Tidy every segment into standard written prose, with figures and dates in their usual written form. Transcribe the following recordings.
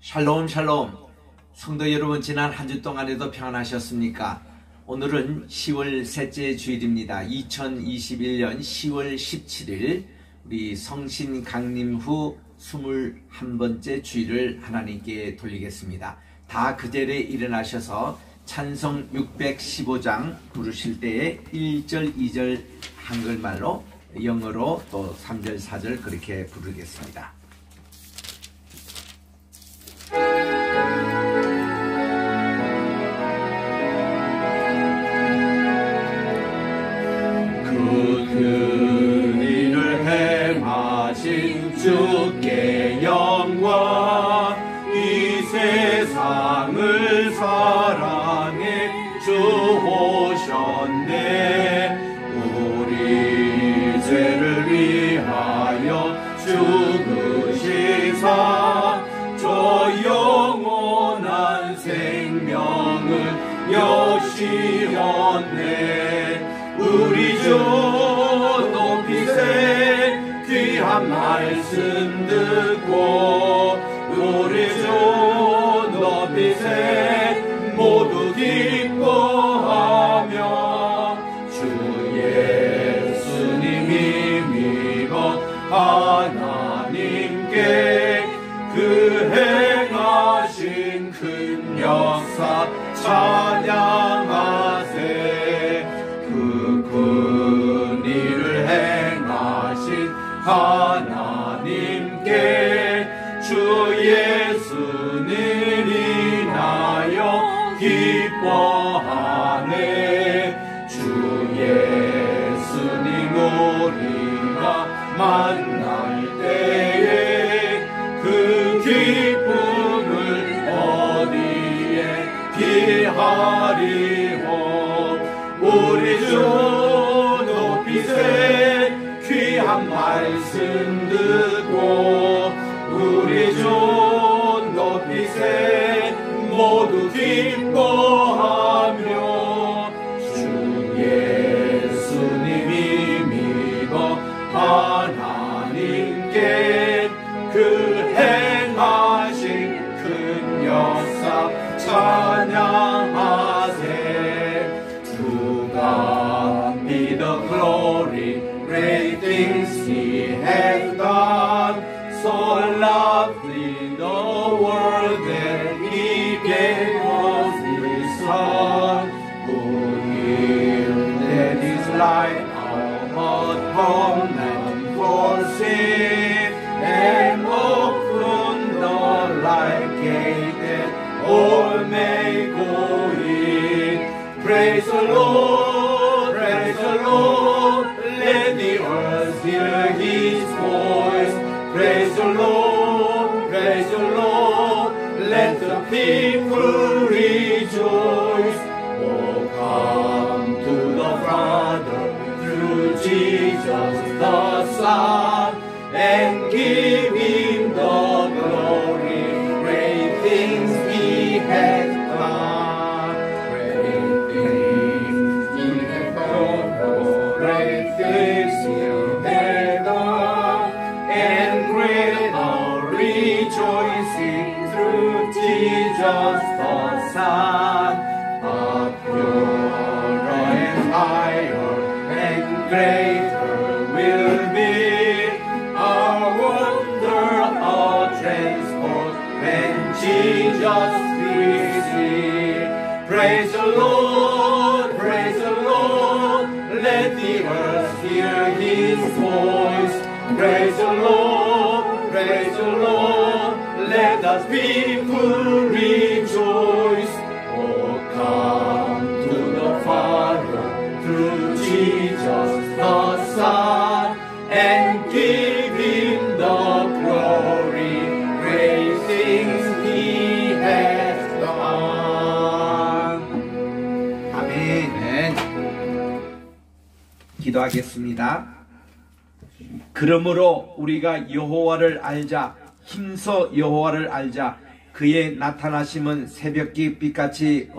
샬롬 샬롬. 성도 여러분, 지난 한 주 동안에도 평안하셨습니까? 오늘은 10월 셋째 주일입니다. 2021년 10월 17일 우리 성신 강림 후 21번째 주일을 하나님께 돌리겠습니다. 다 그 자리에 일어나셔서 찬송 615장 부르실 때에 1절, 2절 한글말로, 영어로 또 3절, 4절 그렇게 부르겠습니다. 큰 일을 행하신 주께 영광, 이 세상을 사랑해 주 오셨네. 우리 죄를 위하여 죽으시사 저 영원한 생명을 여시었네. 우리 주 높이세 귀한 말씀 듣고, 우리 주 높이세 모두 기뻐하며 주 예수님이 믿어 하나님께 그 행하신 큰 역사 찬양하세. 큰 일을 행하신 하나님께 주 예수를 인하여 기뻐하네. 주 예수님 우리가 만날 때에 그 기쁨을 어디에 비하리오. 우리 주 높이세 귀한 말씀 듣고, 우리 주 높이세 모두 기뻐하며 주 예수님이 믿어 하나님께 그 행하신 큰 역사 찬양하세. God be the glory, great things He has done. So lovely the world that He gave us His Son, who yielded His life our atonement for sin, and opened the life gate that all may go in. Praise the Lord, praise the Lord, let the earth hear His voice. Praise the Lord, praise the Lord, let the people rejoice. Oh, come to the Father through Jesus the Son, and give Him the glory, great things He has done. Rejoicing through Jesus the Son, but purer and higher and greater will be our wonder, our transport when Jesus we see. Praise the Lord, praise the Lord, let the earth hear His voice. Praise the Lord, praise the Lord, let us people rejoice. Oh, come to the Father through Jesus the Son, and give Him the glory, great things He has done. 아멘. 기도하겠습니다. 그러므로 우리가 여호와를 알자, 힘써 여호와를 알자. 그의 나타나심은 새벽기 빛같이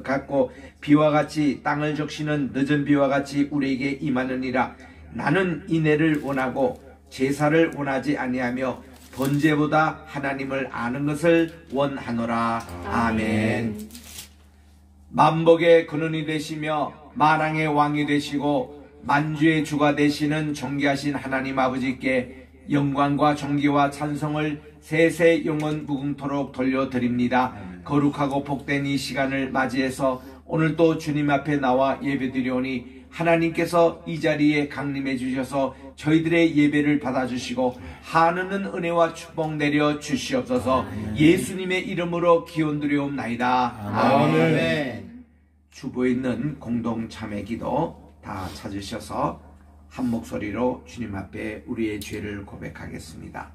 같고 비와 같이 땅을 적시는 늦은 비와 같이 우리에게 임하느니라. 나는 인애를 원하고 제사를 원하지 아니하며 번제보다 하나님을 아는 것을 원하노라. 아멘. 만복의 근원이 되시며 만왕의 왕이 되시고 만주의 주가 되시는 존귀하신 하나님 아버지께 영광과 존귀와 찬송을 세세 영원 무궁토록 돌려드립니다. 거룩하고 복된 이 시간을 맞이해서 오늘 또 주님 앞에 나와 예배드리오니 하나님께서 이 자리에 강림해 주셔서 저희들의 예배를 받아주시고 하느는 은혜와 축복 내려 주시옵소서. 예수님의 이름으로 기원드리옵나이다. 아멘. 주보에 있는 공동 참회 기도 다 찾으셔서 한 목소리로 주님 앞에 우리의 죄를 고백하겠습니다.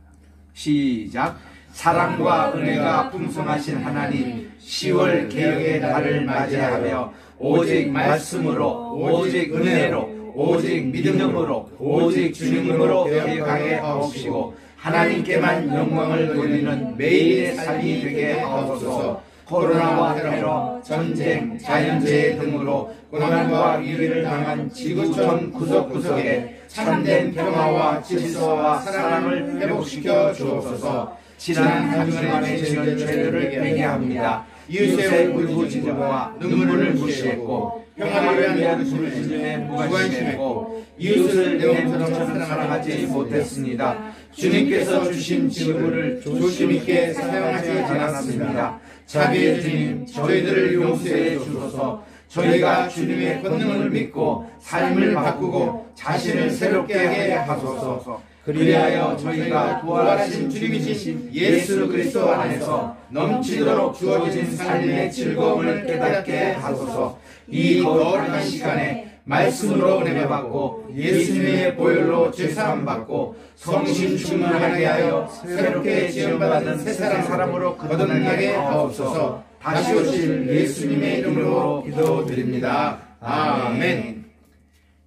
시작. 사랑과 은혜가 풍성하신 하나님, 10월 개혁의 달을 맞이하며 오직 말씀으로, 오직 은혜로, 오직 믿음으로, 오직 주님으로 개혁하게 하옵시고 하나님께만 영광을 돌리는 매일의 삶이 되게 하옵소서. 코로나와 테러, 전쟁, 자연재해 등으로 고난과 위기를 당한 지구촌 구석구석에 참된 평화와 질서와 사랑을 회복시켜 주옵소서. 지난 한 주간의 지은 죄들을 회개합니다. 이웃의 울부짖음과 눈물을 무시했고 평화를 위한 부르짖음에 무관심했고 이웃을 내 몸처럼 사랑하지 못했습니다. 주님께서 주신 지구를 조심 있게 사용하지 않았습니다. 자비의 주님, 저희들을 용서해 주소서. 저희가 주님의 권능을 믿고 삶을 바꾸고 자신을 새롭게 하게 하소서. 그리하여 저희가 부활하신 주님이신 예수 그리스도 안에서 넘치도록 주어진 삶의 즐거움을 깨닫게 하소서. 이 거룩한 시간에 말씀으로 은혜 받고 예수님의 보혈로 죄사함 받고 성신 충만하게 하여 새롭게 지원받은 새 사람으로 거듭나게 하옵소서. 다시 오실 예수님의 이름으로 기도드립니다. 아멘.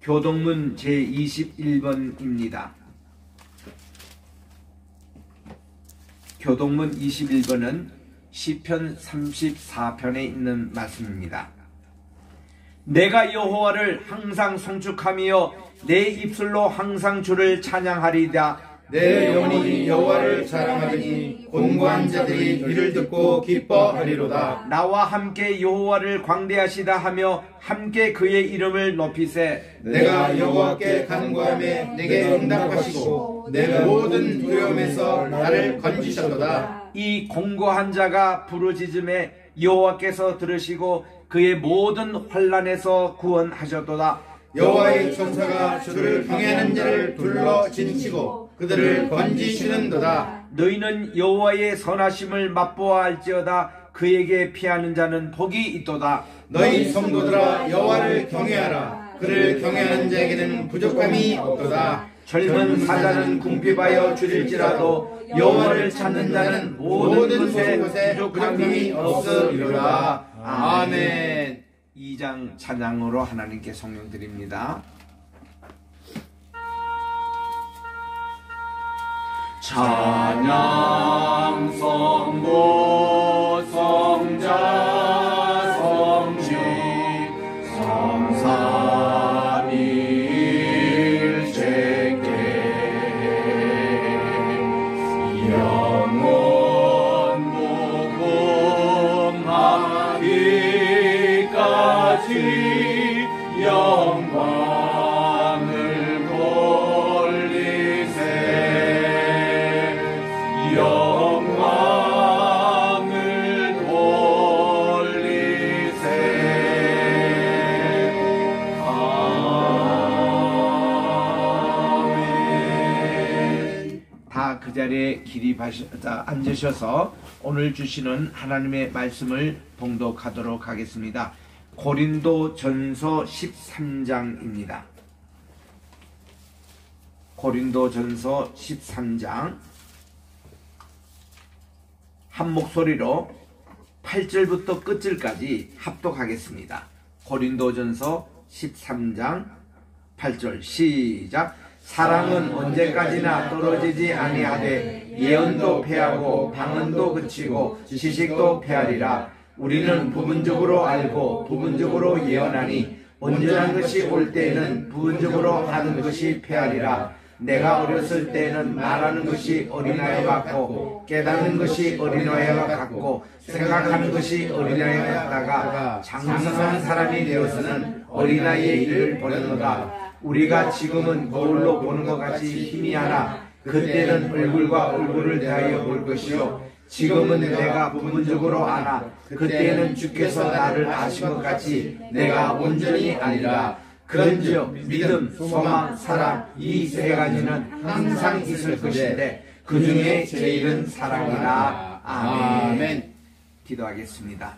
교동문 제21번입니다. 교동문 21번은 시편 34편에 있는 말씀입니다. 내가 여호와를 항상 송축하며 내 입술로 항상 주를 찬양하리이다. 내 영혼이 여호와를 자랑하리니 공고한 자들이 이를 듣고 기뻐하리로다. 나와 함께 여호와를 광대하시다 하며 함께 그의 이름을 높이세. 내가 여호와께 간구하며 내게 응답하시고 내 모든 두려움에서 나를 건지셨도다. 이 공고한 자가 부르짖음에 여호와께서 들으시고 그의 모든 환난에서 구원하셨도다. 여호와의 천사가 주를 경외하는 자를 둘러 진치고 그들을 건지시는도다. 너희는 여호와의 선하심을 맛보아 알지어다. 그에게 피하는 자는 복이 있도다. 너희 성도들아 여호와를 경외하라. 그를 경외하는 자에게는 부족함이 없도다. 젊은 사자는 궁핍하여 줄일지라도 여호와를 찾는 자는 모든 곳에 부족함이 없으리로다. 아멘. 2장 찬양으로 하나님께 성령 드립니다. 찬양 성모 성자 성지 성삼일체께 영원 무궁하기까지 영광을 돌리세. 영광을 돌리세. 아멘. 다 그 자리에 앉으셔서 오늘 주시는 하나님의 말씀을 봉독하도록 하겠습니다. 고린도 전서 13장입니다. 고린도 전서 13장 한 목소리로 8절부터 끝절까지 합독하겠습니다. 고린도전서 13장 8절 시작. 사랑은 언제까지나 떨어지지 아니하되 예언도 패하고 방언도 그치고 지식도 패하리라. 우리는 부분적으로 알고 부분적으로 예언하니 온전한 것이 올 때에는 부분적으로 하는 것이 패하리라. 내가 어렸을 때에는 말하는 것이 어린아이 같고 깨닫는 것이 어린아이와 같고 생각하는 것이 어린아이 같다가 장성한 사람이 되어서는 어린아이의 일을 버렸노라. 우리가 지금은 거울로 보는 것 같이 희미하나 그때는 얼굴과 얼굴을 대하여 볼 것이요 지금은 내가 부분적으로 아나 그때는 주께서 나를 아신 것 같이 내가 온전히 아니라. 그런즉 믿음, 소망, 사랑 이 세 가지는 항상 있을 것인데 그 중에 제일은 사랑이라. 아멘. 기도하겠습니다.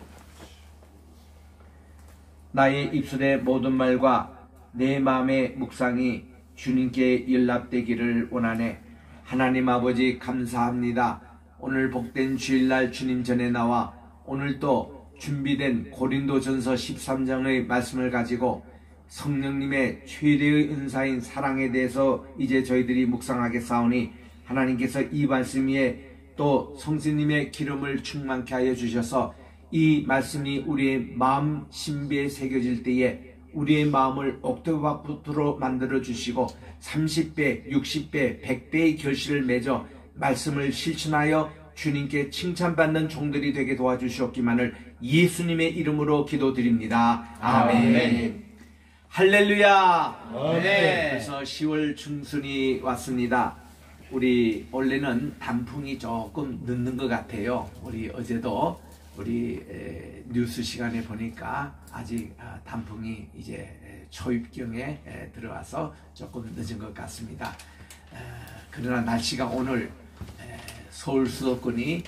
나의 입술의 모든 말과 내 마음의 묵상이 주님께 연락되기를 원하네. 하나님 아버지 감사합니다. 오늘 복된 주일날 주님 전에 나와 오늘 또 준비된 고린도전서 13장의 말씀을 가지고 성령님의 최대의 은사인 사랑에 대해서 이제 저희들이 묵상하겠사오니 하나님께서 이 말씀 위에 또 성신님의 기름을 충만케 하여 주셔서 이 말씀이 우리의 마음 신비에 새겨질 때에 우리의 마음을 옥토바프트로 만들어 주시고 30배, 60배, 100배의 결실을 맺어 말씀을 실천하여 주님께 칭찬받는 종들이 되게 도와주시옵기만을 예수님의 이름으로 기도드립니다. 아멘. 할렐루야. 네. 그래서 10월 중순이 왔습니다. 우리 원래는 단풍이 조금 늦는 것 같아요. 우리 어제도 우리 뉴스 시간에 보니까 아직 단풍이 이제 초입경에 들어와서 조금 늦은 것 같습니다. 그러나 날씨가 오늘 서울 수도권이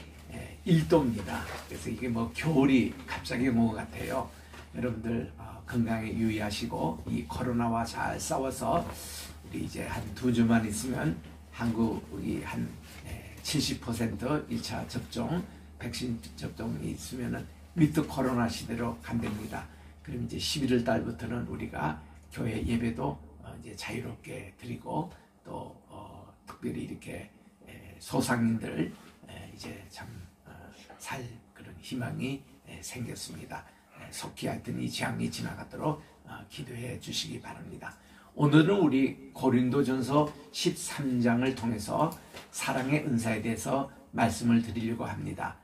1도입니다. 그래서 이게 뭐 겨울이 갑자기 온 것 같아요. 여러분들 건강에 유의하시고 이 코로나와 잘 싸워서 우리 이제 한 2주만 있으면 한국이 한 70% 1차 접종, 백신 접종이 있으면은 위드 코로나 시대로 간답니다. 그럼 이제 11월 달부터는 우리가 교회 예배도 이제 자유롭게 드리고 또 특별히 이렇게 소상인들 이제 참 살 그런 희망이 생겼습니다. 속히 하여튼 이 재앙이 지나가도록 기도해 주시기 바랍니다. 오늘은 우리 고린도전서 13장을 통해서 사랑의 은사에 대해서 말씀을 드리려고 합니다.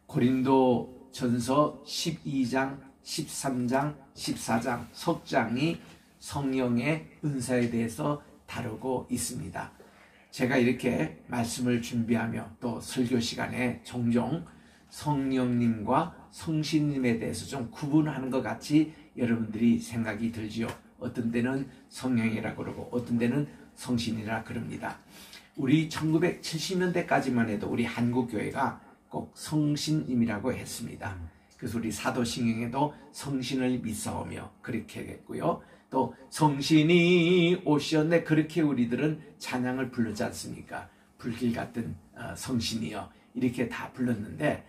고린도전서 12장, 13장, 14장 석장이 성령의 은사에 대해서 다루고 있습니다. 제가 이렇게 말씀을 준비하며 또 설교 시간에 종종 성령님과 성신님에 대해서 좀 구분하는 것 같이 여러분들이 생각이 들지요. 어떤 때는 성령이라 그러고 어떤 때는 성신이라 그럽니다. 우리 1970년대까지만 해도 우리 한국교회가 꼭 성신님이라고 했습니다. 그래서 우리 사도신경에도 성신을 믿사오며 그렇게 했고요. 또 성신이 오셨네 그렇게 우리들은 찬양을 불렀지 않습니까? 불길 같은 성신이여 이렇게 다 불렀는데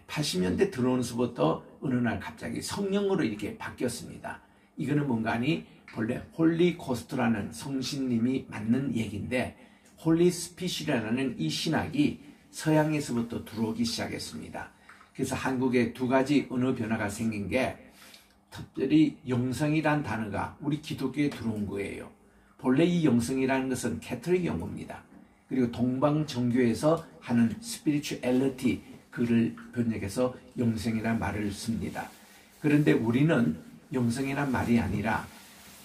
80년대 들어오면서부터 어느 날 갑자기 성령으로 이렇게 바뀌었습니다. 이거는 뭔가 하니 본래 홀리코스트라는 성신님이 맞는 얘기인데 홀리스피시라는 이 신학이 서양에서부터 들어오기 시작했습니다. 그래서 한국에 두 가지 언어 변화가 생긴 게 특별히 영성이란 단어가 우리 기독교에 들어온 거예요. 본래 이 영성이라는 것은 캐톨릭 용어입니다. 그리고 동방정교에서 하는 스피리추얼리티 그를 번역해서 영성이라는 말을 씁니다. 그런데 우리는 영성이란 말이 아니라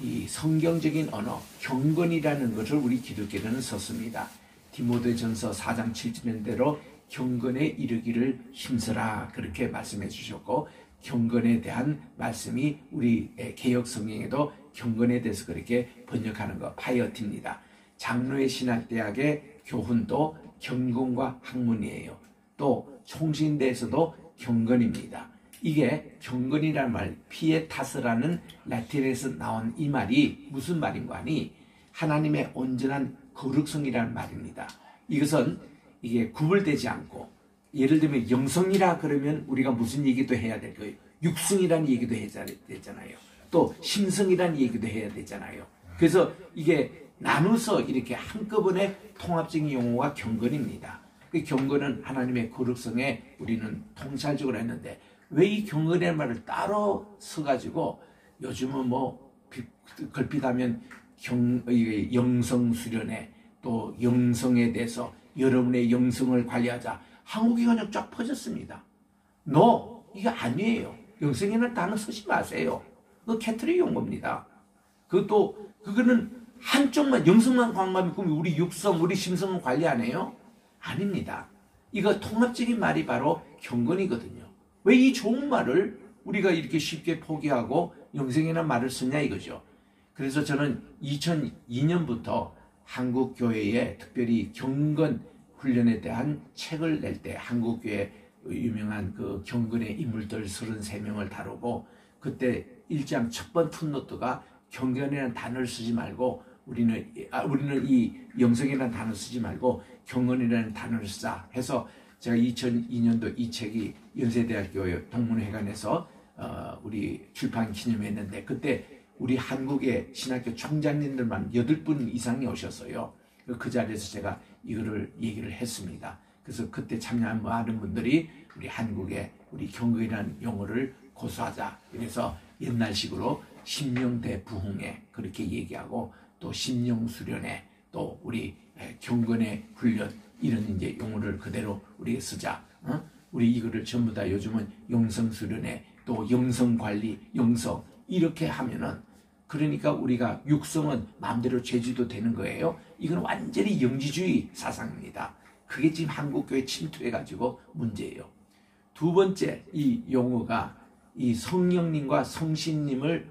이 성경적인 언어 경건이라는 것을 우리 기독교는 썼습니다. 디모데전서 4장 7절대로 경건에 이르기를 힘써라 그렇게 말씀해 주셨고 경건에 대한 말씀이 우리 개역 성경에도 경건에 대해서 그렇게 번역하는 거 파이어티입니다. 장로의 신학대학의 교훈도 경건과 학문이에요. 또 총신대에서도 경건입니다. 이게 경건이라는 말 피에타스라는 라틴에서 나온 이 말이 무슨 말인가 하니 하나님의 온전한 거룩성이라는 말입니다. 이것은 이게 구분되지 않고 예를 들면 영성이라 그러면 우리가 무슨 얘기도 해야 될 거예요. 육성이라는 얘기도 해야 되잖아요. 또 심성이라는 얘기도 해야 되잖아요. 그래서 이게 나눠서 이렇게 한꺼번에 통합적인 용어가 경건입니다. 그 경건은 하나님의 거룩성에 우리는 통찰적으로 했는데 왜 이 경건이라는 말을 따로 써가지고 요즘은 뭐 걸핏하면 영성 수련회 또 영성에 대해서 여러분의 영성을 관리하자. 한국이 그냥 쫙 퍼졌습니다. No, 이게 아니에요. 영성이라는 단어 쓰지 마세요. 그거 캐트릭 용어입니다. 그거는 한쪽만, 영성만 관계하면 우리 육성, 우리 심성은 관리 안 해요? 아닙니다. 이거 통합적인 말이 바로 경건이거든요. 왜 이 좋은 말을 우리가 이렇게 쉽게 포기하고 영성이라는 말을 쓰냐 이거죠. 그래서 저는 2002년부터 한국 교회에 특별히 경건 훈련에 대한 책을 낼 때 한국교회 유명한 그 경건의 인물들 33명을 다루고 그때 1장 첫 번 풋노트가 경건이라는 단어를 쓰지 말고 우리는 이 영성이라는 단어를 쓰지 말고 경건이라는 단어를 쓰자 해서 제가 2002년도 이 책이 연세대학교 동문회관에서 우리 출판 기념했는데 그때 우리 한국의 신학교 총장님들만 8분 이상이 오셨어요. 그 자리에서 제가 이거를 얘기를 했습니다. 그래서 그때 참여한 많은 분들이 우리 한국에 우리 경건이라는 용어를 고수하자. 그래서 옛날식으로 심령대 부흥회 그렇게 얘기하고 또 심령수련회 또 우리 경건의 훈련 이런 이제 용어를 그대로 우리가 쓰자. 우리 이거를 전부 다 요즘은 영성수련회 또 영성관리 영성 이렇게 하면은 그러니까 우리가 육성은 마음대로 죄지도 되는 거예요. 이건 완전히 영지주의 사상입니다. 그게 지금 한국교회에 침투해가지고 문제예요. 두 번째 이 용어가 이 성령님과 성신님을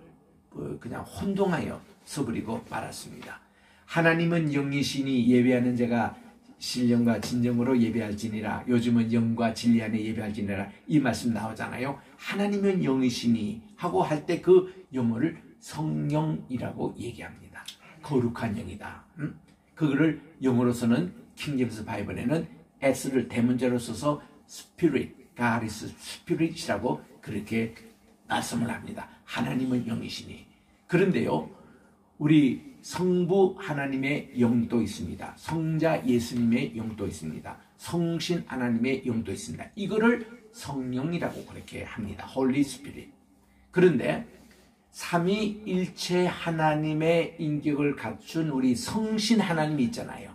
그냥 혼동하여 써버리고 말았습니다. 하나님은 영이시니 예배하는 자가 신령과 진정으로 예배할지니라. 요즘은 영과 진리 안에 예배할지니라. 이 말씀 나오잖아요. 하나님은 영이시니 하고 할 때 그 영어를 성령이라고 얘기합니다. 거룩한 영이다. 그거를 영어로서는 킹제임스 바이블에는 S를 대문자로 써서 Spirit, God is Spirit이라고 그렇게 말씀을 합니다. 하나님은 영이시니. 그런데요, 우리 성부 하나님의 영도 있습니다. 성자 예수님의 영도 있습니다. 성신 하나님의 영도 있습니다. 이거를 성령이라고 그렇게 합니다. Holy Spirit. 그런데 삼위일체 하나님의 인격을 갖춘 우리 성신 하나님이 있잖아요.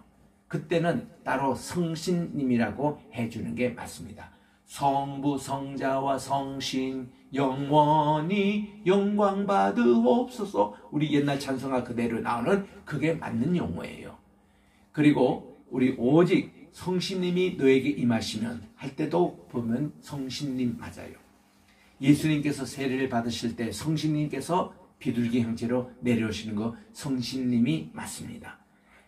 그때는 따로 성신님이라고 해주는 게 맞습니다. 성부 성자와 성신 영원히 영광받으옵소서. 우리 옛날 찬송가 그대로 나오는 그게 맞는 용어예요. 그리고 우리 오직 성신님이 너에게 임하시면 할 때도 보면 성신님 맞아요. 예수님께서 세례를 받으실 때 성신님께서 비둘기 형체로 내려오시는 거 성신님이 맞습니다.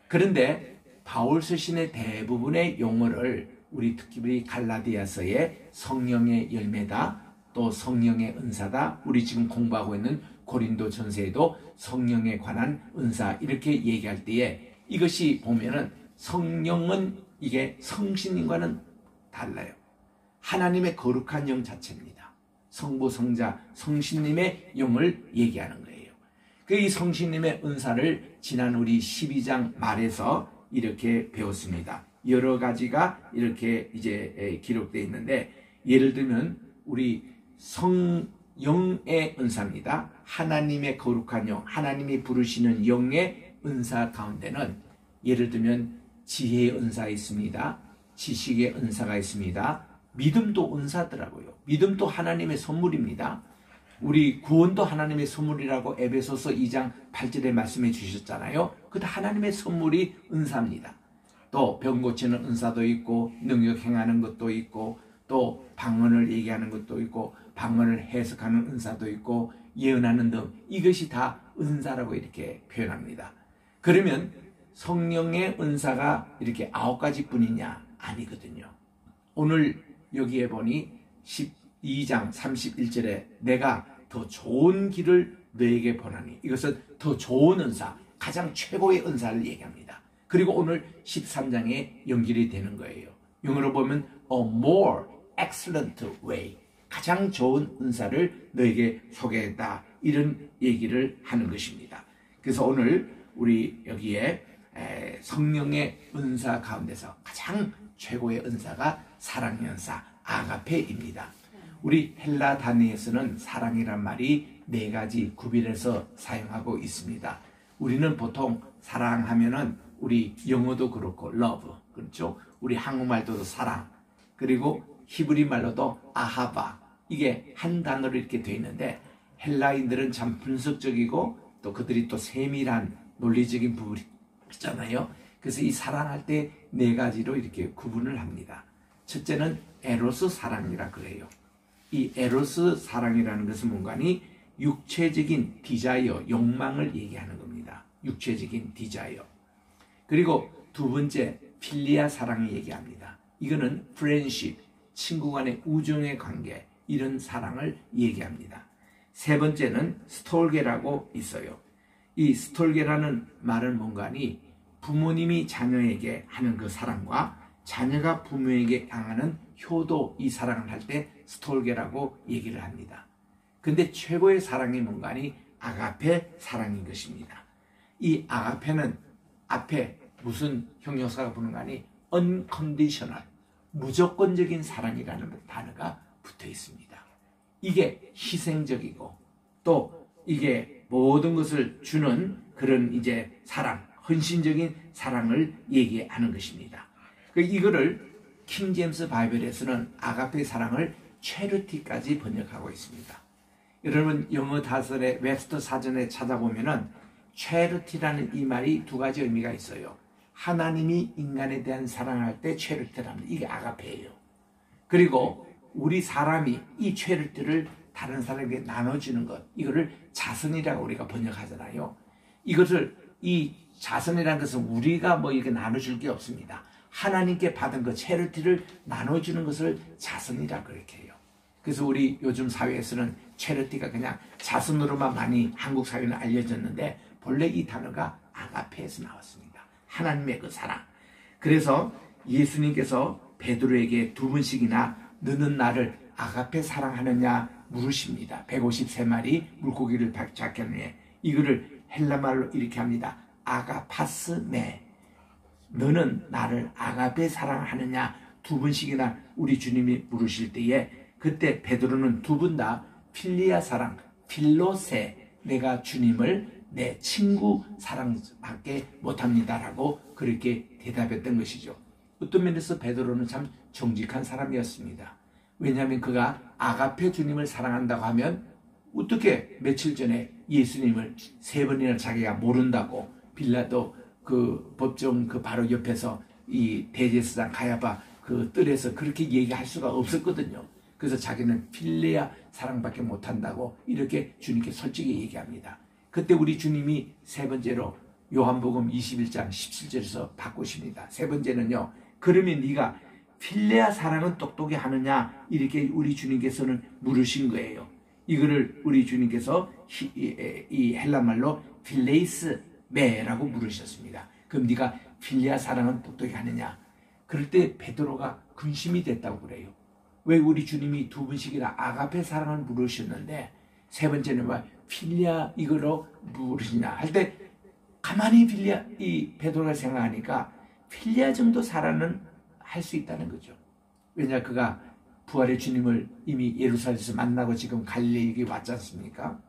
그런데 바울 서신의 대부분의 용어를 우리 특히 갈라디아서의 성령의 열매다 또 성령의 은사다 우리 지금 공부하고 있는 고린도 전서에도 성령에 관한 은사 이렇게 얘기할 때에 이것이 보면은 성령은 이게 성신님과는 달라요. 하나님의 거룩한 영 자체입니다. 성부, 성자, 성신님의 영을 얘기하는 거예요. 이 성신님의 은사를 지난 우리 12장 말에서 이렇게 배웠습니다. 여러 가지가 이렇게 이제 기록되어 있는데 예를 들면 우리 성영의 은사입니다. 하나님의 거룩한 영, 하나님이 부르시는 영의 은사 가운데는 예를 들면 지혜의 은사가 있습니다. 지식의 은사가 있습니다. 믿음도 은사더라고요. 믿음도 하나님의 선물입니다. 우리 구원도 하나님의 선물이라고 에베소서 2장 8절에 말씀해 주셨잖아요. 그것도 하나님의 선물이 은사입니다. 또 병 고치는 은사도 있고 능력 행하는 것도 있고 또 방언을 얘기하는 것도 있고 방언을 해석하는 은사도 있고 예언하는 등 이것이 다 은사라고 이렇게 표현합니다. 그러면 성령의 은사가 이렇게 9가지 뿐이냐? 아니거든요. 오늘 여기에 보니 12장 31절에 내가 더 좋은 길을 너에게 보나니 이것은 더 좋은 은사, 가장 최고의 은사를 얘기합니다. 그리고 오늘 13장에 연결이 되는 거예요. 영어로 보면 a more excellent way, 가장 좋은 은사를 너에게 소개했다 이런 얘기를 하는 것입니다. 그래서 오늘 우리 여기에 성령의 은사 가운데서 가장 최고의 은사가 사랑의 은사 아가페입니다. 우리 헬라 단어에서는 사랑이란 말이 4가지 구별해서 사용하고 있습니다. 우리는 보통 사랑하면은 우리 영어도 그렇고 love, 그렇죠? 우리 한국말도 사랑, 그리고 히브리 말로도 아하바, 이게 한 단어로 이렇게 되어 있는데 헬라인들은 참 분석적이고 또 그들이 또 세밀한 논리적인 부분이 있잖아요. 그래서 이 사랑할 때 네 가지로 이렇게 구분을 합니다. 첫째는 에로스 사랑이라 그래요. 이 에로스 사랑이라는 것은 뭔가니 육체적인 디자이어, 욕망을 얘기하는 겁니다. 육체적인 디자이어. 그리고 두 번째 필리아 사랑을 얘기합니다. 이거는 프렌십, 친구 간의 우정의 관계, 이런 사랑을 얘기합니다. 세 번째는 스톨게라고 있어요. 이 스톨게라는 말은 뭔가니 부모님이 자녀에게 하는 그 사랑과 자녀가 부모에게 향하는 효도, 이 사랑을 할 때 스톨게라고 얘기를 합니다. 근데 최고의 사랑이 뭔가니 아가페 사랑인 것입니다. 이 아가페는 앞에 무슨 형용사가 붙는가니 unconditional, 무조건적인 사랑이라는 단어가 붙어 있습니다. 이게 희생적이고 또 이게 모든 것을 주는 그런 이제 사랑, 헌신적인 사랑을 얘기하는 것입니다. 이거를 킹 제임스 바이블에서는 아가페 사랑을 체리티까지 번역하고 있습니다. 여러분 영어 다설의 웹스터 사전에 찾아보면은 체리티라는 이 말이 두 가지 의미가 있어요. 하나님이 인간에 대한 사랑할 때 체리티를 합니다. 이게 아가페예요. 그리고 우리 사람이 이 체리티를 다른 사람에게 나눠주는 것, 이거를 자선이라고 우리가 번역하잖아요. 이것을, 이 자선이라는 것은 우리가 뭐 이렇게 나눠줄 게 없습니다. 하나님께 받은 그 체리티를 나눠주는 것을 자선이라고 그렇게 해요. 그래서 우리 요즘 사회에서는 체리티가 그냥 자선으로만 많이 한국 사회는 알려졌는데 본래 이 단어가 아가페에서 나왔습니다. 하나님의 그 사랑. 그래서 예수님께서 베드로에게 두 번씩이나 너는 나를 아가페 사랑하느냐 물으십니다. 153마리 물고기를 잡혔네. 이거를 헬라말로 이렇게 합니다. 아가파스메. 너는 나를 아가페 사랑하느냐 두 번씩이나 우리 주님이 물으실 때에 그때 베드로는 두 분 다 필리아 사랑, 필로세, 내가 주님을 내 친구 사랑밖에 못합니다라고 그렇게 대답했던 것이죠. 어떤 면에서 베드로는 참 정직한 사람이었습니다. 왜냐하면 그가 아가페 주님을 사랑한다고 하면 어떻게 며칠 전에 예수님을 세 번이나 자기가 모른다고 빌라도 그 법정 그 바로 옆에서 이 대제사장 가야바 그 뜰에서 그렇게 얘기할 수가 없었거든요. 그래서 자기는 필레아 사랑밖에 못한다고 이렇게 주님께 솔직히 얘기합니다. 그때 우리 주님이 세 번째로 요한복음 21장 17절에서 바꾸십니다. 세 번째는요. 그러면 네가 필레아 사랑은 똑똑히 하느냐 이렇게 우리 주님께서는 물으신 거예요. 이거를 우리 주님께서 이 헬라말로 필레이스 메라고 물으셨습니다. 그럼 네가 필레아 사랑은 똑똑히 하느냐? 그럴 때 베드로가 근심이 됐다고 그래요. 왜 우리 주님이 두 번씩이나 아가페 사랑을 물으셨는데 세 번째는 왜 필레아 이거로 물으시냐 할 때 가만히 필레아 이 베드로가 생각하니까 필레아 정도 사랑은 할 수 있다는 거죠. 왜냐 그가 부활의 주님을 이미 예루살렘에서 만나고 지금 갈릴리에 왔지 않습니까?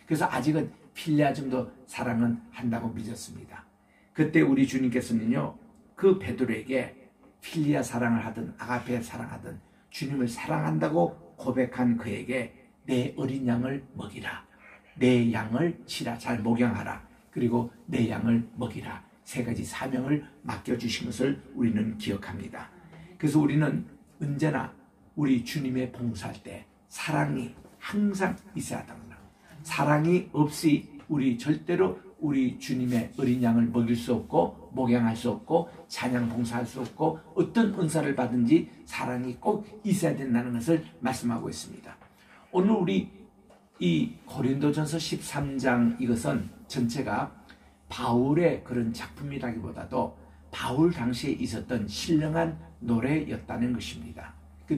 그래서 아직은 필레아 정도 사랑은 한다고 믿었습니다. 그때 우리 주님께서는요 그 베드로에게 필레아 사랑을 하든 아가페 사랑하든 주님을 사랑한다고 고백한 그에게 내 어린 양을 먹이라, 내 양을 치라, 잘 목양하라, 그리고 내 양을 먹이라, 세 가지 사명을 맡겨주신 것을 우리는 기억합니다. 그래서 우리는 언제나 우리 주님의 봉사할 때 사랑이 항상 있어야 합니다. 사랑이 없이 우리 절대로 우리 주님의 어린 양을 먹일 수 없고 목양할 수 없고 찬양 봉사할 수 없고 어떤 은사를 받은지 사랑이 꼭 있어야 된다는 것을 말씀하고 있습니다. 오늘 우리 이 고린도전서 13장 이것은 전체가 바울의 그런 작품이라기보다도 바울 당시에 있었던 신령한 노래였다는 것입니다.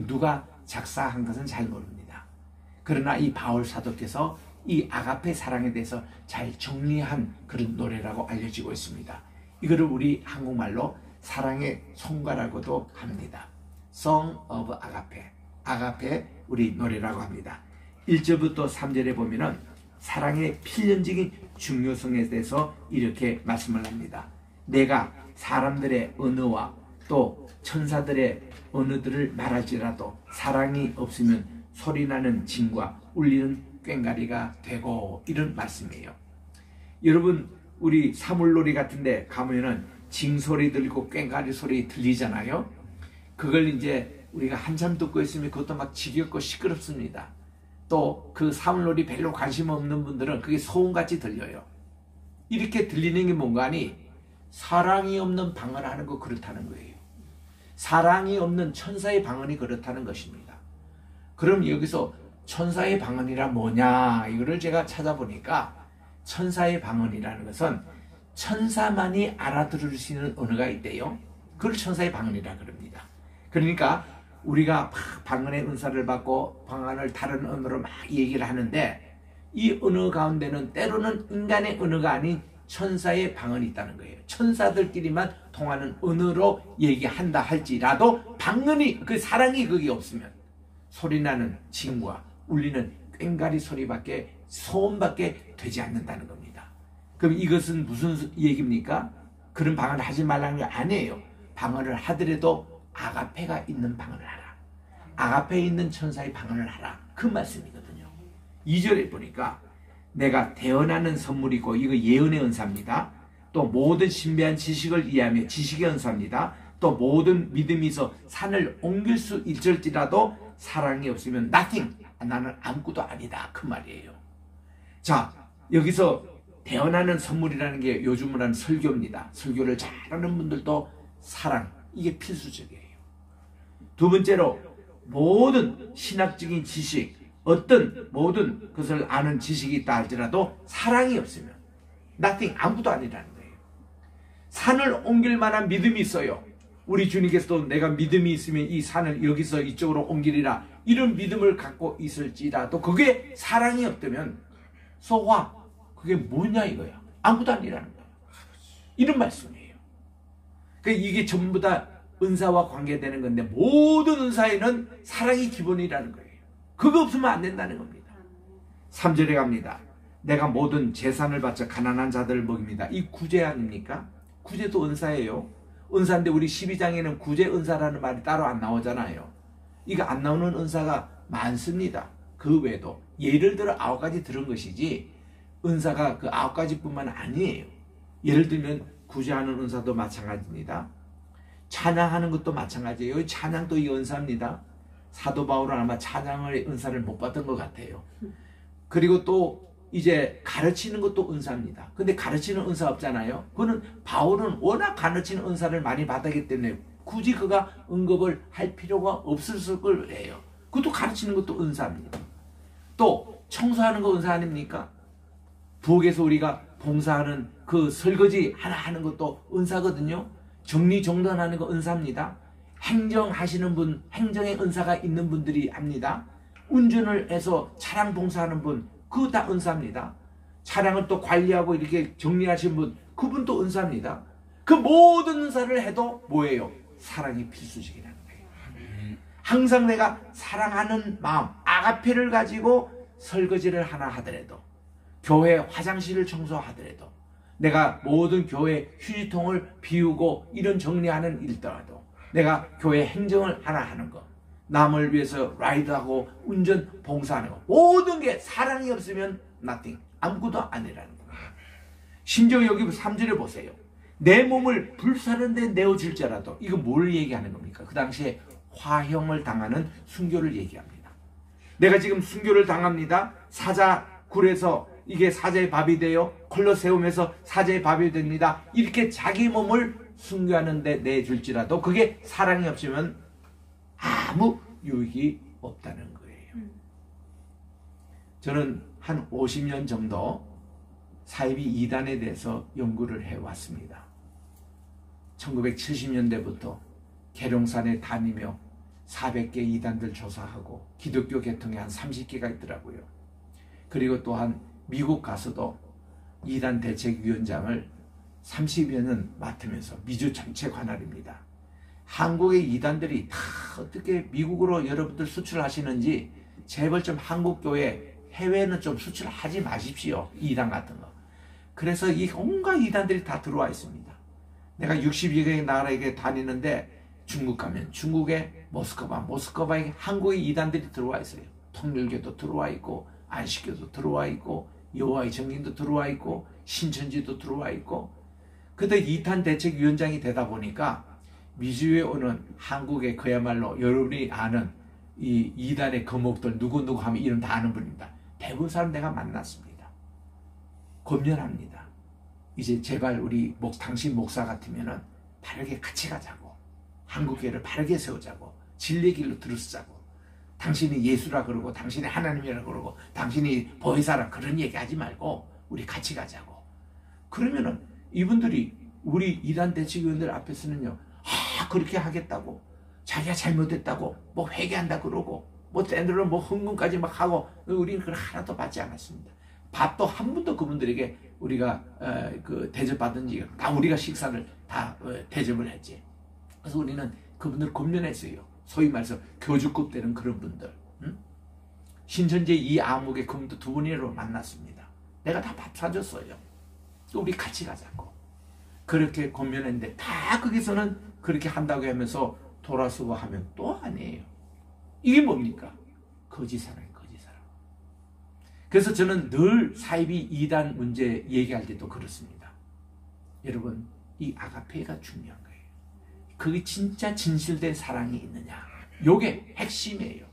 누가 작사한 것은 잘 모릅니다. 그러나 이 바울 사도께서 이 아가페 사랑에 대해서 잘 정리한 그런 노래라고 알려지고 있습니다. 이거를 우리 한국말로 사랑의 송가라고도 합니다. Song of Agape, 아가페 우리 노래라고 합니다. 1절부터 3절에 보면은 사랑의 필연적인 중요성에 대해서 이렇게 말씀을 합니다. 내가 사람들의 언어와 또 천사들의 언어들을 말할지라도 사랑이 없으면 소리나는 징과 울리는 꽹과리가 되고, 이런 말씀이에요. 여러분, 우리 사물놀이 같은 데 가면은 징소리 들리고 꽹과리 소리 들리잖아요. 그걸 이제 우리가 한참 듣고 있으면 그것도 막 지겹고 시끄럽습니다. 또 그 사물놀이 별로 관심 없는 분들은 그게 소음같이 들려요. 이렇게 들리는 게 뭔가 하니 사랑이 없는 방언하는 거 그렇다는 거예요. 사랑이 없는 천사의 방언이 그렇다는 것입니다. 그럼 여기서 천사의 방언이라 뭐냐, 이거를 제가 찾아보니까 천사의 방언이라는 것은 천사만이 알아들을 수 있는 언어가 있대요. 그걸 천사의 방언이라 그럽니다. 그러니까 우리가 방언의 은사를 받고 방언을 다른 언어로 막 얘기를 하는데 이 언어 가운데는 때로는 인간의 언어가 아닌 천사의 방언이 있다는 거예요. 천사들끼리만 통하는 언어로 얘기한다 할지라도 방언이, 그 사랑이 거기 없으면 소리나는 징과 울리는 꽹과리 소리밖에, 소음밖에 되지 않는다는 겁니다. 그럼 이것은 무슨 얘기입니까? 그런 방언을 하지 말라는 게 아니에요. 방언을 하더라도 아가페가 있는 방언을 하라. 아가페에 있는 천사의 방언을 하라. 그 말씀이거든요. 2절에 보니까 내가 대언하는 선물이고, 이거 예언의 은사입니다. 또 모든 신비한 지식을 이해하며 지식의 은사입니다. 또 모든 믿음이 있어 산을 옮길 수 있을지라도 사랑이 없으면 nothing, 나는 아무것도 아니다, 그 말이에요. 자, 여기서 대언하는 선물이라는 게 요즘은 하는 설교입니다. 설교를 잘하는 분들도 사랑, 이게 필수적이에요. 두 번째로 모든 신학적인 지식, 어떤 모든 것을 아는 지식이 있다 할지라도 사랑이 없으면 nothing, 아무것도 아니라는 거예요. 산을 옮길 만한 믿음이 있어요. 우리 주님께서도 내가 믿음이 있으면 이 산을 여기서 이쪽으로 옮기리라, 이런 믿음을 갖고 있을지라도 그게 사랑이 없다면 소화, 그게 뭐냐 이거야. 아무것도 아니라는 거야. 이런 말씀이에요. 그러니까 이게 전부 다 은사와 관계되는 건데 모든 은사에는 사랑이 기본이라는 거예요. 그거 없으면 안 된다는 겁니다. 3절에 갑니다. 내가 모든 재산을 바쳐 가난한 자들을 먹입니다. 이 구제 아닙니까? 구제도 은사예요. 은사인데 우리 12장에는 구제 은사라는 말이 따로 안 나오잖아요. 이거 안 나오는 은사가 많습니다. 그 외에도 예를 들어 9가지 들은 것이지 은사가 그 9가지뿐만 아니에요. 예를 들면 구제하는 은사도 마찬가지입니다. 찬양하는 것도 마찬가지예요. 찬양도 이 은사입니다. 사도 바울은 아마 찬양의 은사를 못 받은 것 같아요. 그리고 또 이제 가르치는 것도 은사입니다. 근데 가르치는 은사 없잖아요. 그거는 바울은 워낙 가르치는 은사를 많이 받았기 때문에 굳이 그가 언급을 할 필요가 없을 거예요. 그것도 가르치는 것도 은사입니다. 또 청소하는 거 은사 아닙니까? 부엌에서 우리가 봉사하는 그 설거지 하나 하는 것도 은사거든요. 정리정돈하는 거 은사입니다. 행정하시는 분, 행정의 은사가 있는 분들이 합니다. 운전을 해서 차량 봉사하는 분, 그거 다 은사입니다. 차량을 또 관리하고 이렇게 정리하시는 분, 그분도 은사입니다. 그 모든 은사를 해도 뭐예요? 사랑이 필수적이라는 거예요. 항상 내가 사랑하는 마음, 아가페를 가지고 설거지를 하나 하더라도, 교회 화장실을 청소하더라도, 내가 모든 교회 휴지통을 비우고 이런 정리하는 일더라도, 내가 교회 행정을 하나 하는 거, 남을 위해서 라이드하고 운전 봉사하는 거, 모든 게 사랑이 없으면 nothing, 아무것도 아니라는 거예요. 심지어 여기 3절에 보세요. 내 몸을 불사르는데 내어줄지라도, 이거 뭘 얘기하는 겁니까? 그 당시에 화형을 당하는 순교를 얘기합니다. 내가 지금 순교를 당합니다. 사자굴에서 이게 사자의 밥이 돼요. 콜로세움에서 사자의 밥이 됩니다. 이렇게 자기 몸을 순교하는데 내줄지라도 그게 사랑이 없으면 아무 유익이 없다는 거예요. 저는 한 50년 정도 사이비 이단에 대해서 연구를 해왔습니다. 1970년대부터 계룡산에 다니며 400개 이단들 조사하고 기독교 계통에 한 30개가 있더라고요. 그리고 또한 미국 가서도 이단 대책위원장을 30여 년 맡으면서 미주 전체 관할입니다. 한국의 이단들이 다 어떻게 미국으로 여러분들 수출하시는지 제발 좀 한국교회 해외는 좀 수출하지 마십시오. 이단 같은 거. 그래서 이 온갖 이단들이 다 들어와 있습니다. 내가 60여 개의 나라에게 다니는데 중국 가면 중국에 모스크바에 한국의 이단들이 들어와 있어요. 통일교도 들어와 있고 안식교도 들어와 있고 여호와의 증인도 들어와 있고 신천지도 들어와 있고. 그때 이탄 대책위원장이 되다 보니까 미주에 오는 한국의 그야말로 여러분이 아는 이 이단의 거목들 누구 하면 이름 다 아는 분입니다. 대부분 사람 내가 만났습니다. 권면합니다. 이제 제발 우리 당신 목사 같으면은 바르게 같이 가자고, 한국교회를 바르게 세우자고, 진리의 길로 들으자고, 당신이 예수라 그러고 당신이 하나님이라 그러고 당신이 보혜사라 그런 얘기 하지 말고 우리 같이 가자고. 그러면은 이분들이 우리 이단 대책위원들 앞에서는요, 그렇게 하겠다고, 자기가 잘못했다고 뭐 회개한다 그러고 뭐 때로는 뭐 헌금까지 막 하고, 우리는 그걸 하나도 받지 않았습니다. 밥도 한 번도 그분들에게 우리가 그 대접받은 적이 다 우리가 식사를 다 대접을 했지. 그래서 우리는 그분들 권면했어요. 소위 말해서 교주급 되는 그런 분들. 응? 신천지 이 암흑의 그분도 두 분이로 만났습니다. 내가 다 밥 사줬어요. 우리 같이 가자고. 그렇게 권면했는데 다 거기서는 그렇게 한다고 하면서 돌아서고 하면 또 아니에요. 이게 뭡니까? 거짓 사랑이에요. 거짓 사랑. 그래서 저는 늘 사이비 이단 문제 얘기할 때도 그렇습니다. 여러분, 이 아가페가 중요한 거예요. 그게 진짜 진실된 사랑이 있느냐, 요게 핵심이에요.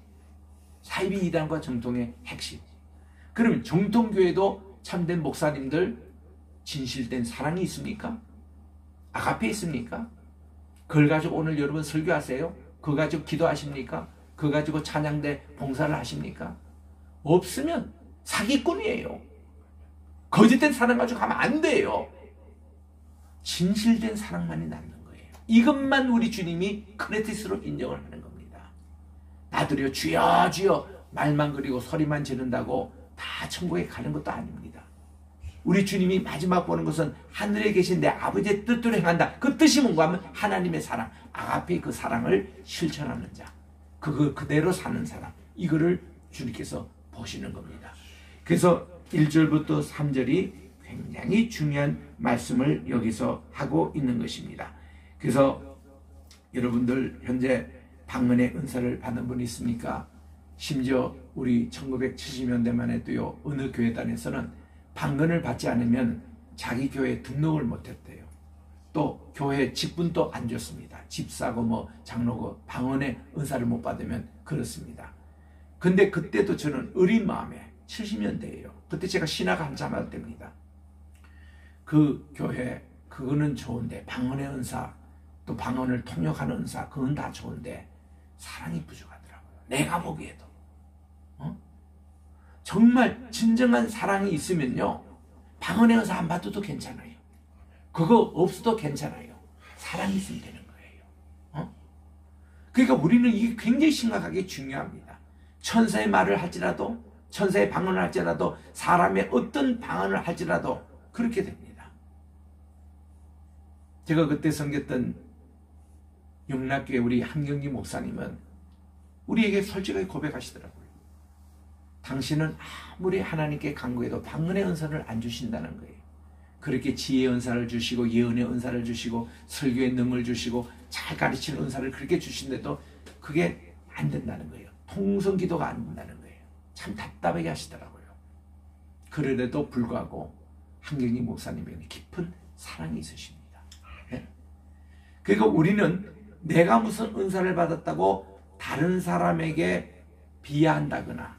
사이비 이단과 정통의 핵심. 그러면 정통교회도 참된 목사님들 진실된 사랑이 있습니까? 아가페 있습니까? 그걸 가지고 오늘 여러분 설교하세요? 그거 가지고 기도하십니까? 그거 가지고 찬양대 봉사를 하십니까? 없으면 사기꾼이에요. 거짓된 사랑 가지고 가면 안 돼요. 진실된 사랑만이 남는 거예요. 이것만 우리 주님이 크레티스로 인정을 하는 겁니다. 나들여 주여 주여 말만 그리고 소리만 지른다고 다 천국에 가는 것도 아닙니다. 우리 주님이 마지막 보는 것은 하늘에 계신 내 아버지의 뜻대로 행한다. 그 뜻이 뭔가 하면 하나님의 사랑, 아가페의 그 사랑을 실천하는 자, 그거 그대로 사는 사람, 이거를 주님께서 보시는 겁니다. 그래서 1절부터 3절이 굉장히 중요한 말씀을 여기서 하고 있는 것입니다. 그래서 여러분들 현재 방언의 은사를 받은 분이 있습니까? 심지어 우리 1970년대만 해도요, 어느 교회단에서는 방언을 받지 않으면 자기 교회에 등록을 못했대요. 또 교회 직분도 안 줬습니다. 집사고 뭐 장로고 방언의 은사를 못 받으면 그렇습니다. 근데 그때도 저는 어린 마음에 70년대예요. 그때 제가 신학을 한참 할 때입니다. 그 교회 그거는 좋은데 방언의 은사, 또 방언을 통역하는 은사, 그건 다 좋은데 사랑이 부족하더라고요. 내가 보기에도. 정말 진정한 사랑이 있으면요, 방언의 은사 안 받아도 괜찮아요. 그거 없어도 괜찮아요. 사랑이 있으면 되는 거예요. 그러니까 우리는 이게 굉장히 심각하게 중요합니다. 천사의 말을 할지라도, 천사의 방언을 할지라도, 사람의 어떤 방언을 할지라도 그렇게 됩니다. 제가 그때 섬겼던 영락교회 우리 한경기 목사님은 우리에게 솔직하게 고백하시더라고요. 당신은 아무리 하나님께 간구해도 방언의 은사를 안 주신다는 거예요. 그렇게 지혜의 은사를 주시고 예언의 은사를 주시고 설교의 능을 주시고 잘 가르치는 은사를 그렇게 주신데도 그게 안 된다는 거예요. 통성기도가 안 된다는 거예요. 참 답답하게 하시더라고요. 그래도 불구하고 한경리 목사님에게 깊은 사랑이 있으십니다. 네? 그리고 우리는 내가 무슨 은사를 받았다고 다른 사람에게 비하한다거나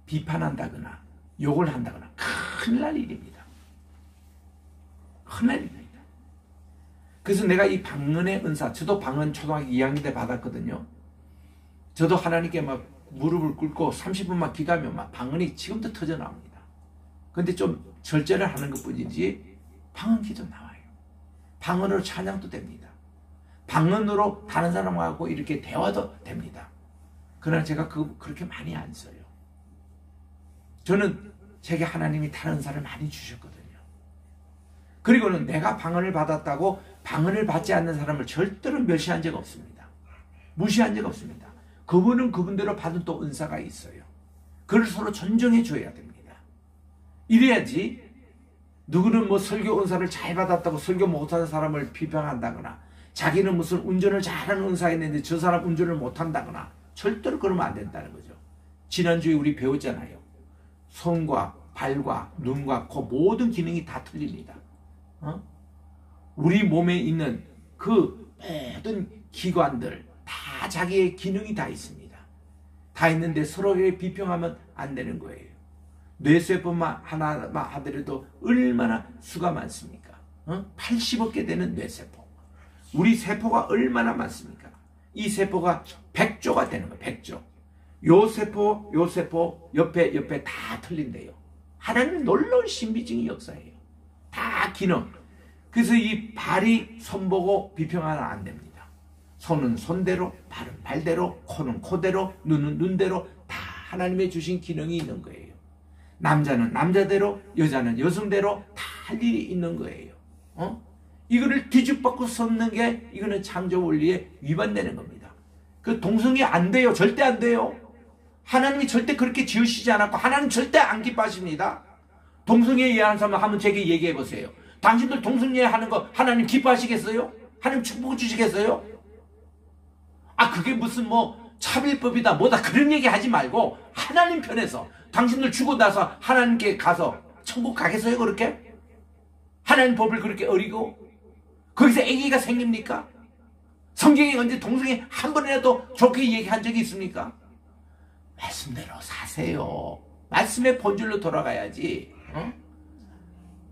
비판한다거나 욕을 한다거나 큰일 날 일입니다. 큰일 날 일입니다. 그래서 내가 이 방언의 은사, 저도 방언 초등학교 2학년 때 받았거든요. 저도 하나님께 막 무릎을 꿇고 30분만 기도하면 막 방언이 지금도 터져 나옵니다. 근데 좀 절제를 하는 것 뿐이지 방언 기도 나와요. 방언으로 찬양도 됩니다. 방언으로 다른 사람하고 이렇게 대화도 됩니다. 그러나 제가 그렇게 많이 안 써요. 저는 제게 하나님이 다른 은사를 많이 주셨거든요. 그리고는 내가 방언을 받았다고 방언을 받지 않는 사람을 절대로 멸시한 적 없습니다. 무시한 적 없습니다. 그분은 그분대로 받은 또 은사가 있어요. 그걸 서로 존중해 줘야 됩니다. 이래야지 누구는 뭐 설교 은사를 잘 받았다고 설교 못하는 사람을 비방한다거나, 자기는 무슨 운전을 잘하는 은사가 있는데 저 사람 운전을 못한다거나, 절대로 그러면 안 된다는 거죠. 지난주에 우리 배웠잖아요. 손과 발과 눈과 코 모든 기능이 다 틀립니다. 우리 몸에 있는 그 모든 기관들 다 자기의 기능이 다 있습니다. 다 있는데 서로에게 비평하면 안 되는 거예요. 뇌세포만 하나만 하더라도 얼마나 수가 많습니까? 80억 개 되는 뇌세포. 우리 세포가 얼마나 많습니까? 이 세포가 100조가 되는 거예요. 100조. 요 세포 옆에 다 틀린대요. 하나님은 놀라운 신비적인 역사예요. 다 기능. 그래서 이 발이 손 보고 비평하면 안 됩니다. 손은 손대로, 발은 발대로, 코는 코대로, 눈은 눈대로 다 하나님의 주신 기능이 있는 거예요. 남자는 남자대로, 여자는 여성대로 다 할 일이 있는 거예요. 이거를 뒤집받고 섰는 게 이거는 창조 원리에 위반되는 겁니다. 그 동성애 안 돼요. 절대 안 돼요. 하나님이 절대 그렇게 지으시지 않았고 하나님 절대 안 기뻐하십니다. 동성애 이해하는 사람 한번 제게 얘기해 보세요. 당신들 동성애 하는 거 하나님 기뻐하시겠어요? 하나님 축복 주시겠어요? 그게 무슨 뭐 차별법이다 뭐다 그런 얘기 하지 말고 하나님 편에서 당신들 죽고 나서 하나님께 가서 천국 가겠어요? 그렇게? 하나님 법을 그렇게 어리고 거기서 아기가 생깁니까? 성경에 언제 동성애 한 번이라도 좋게 얘기한 적이 있습니까? 말씀대로 사세요. 말씀의 본질로 돌아가야지.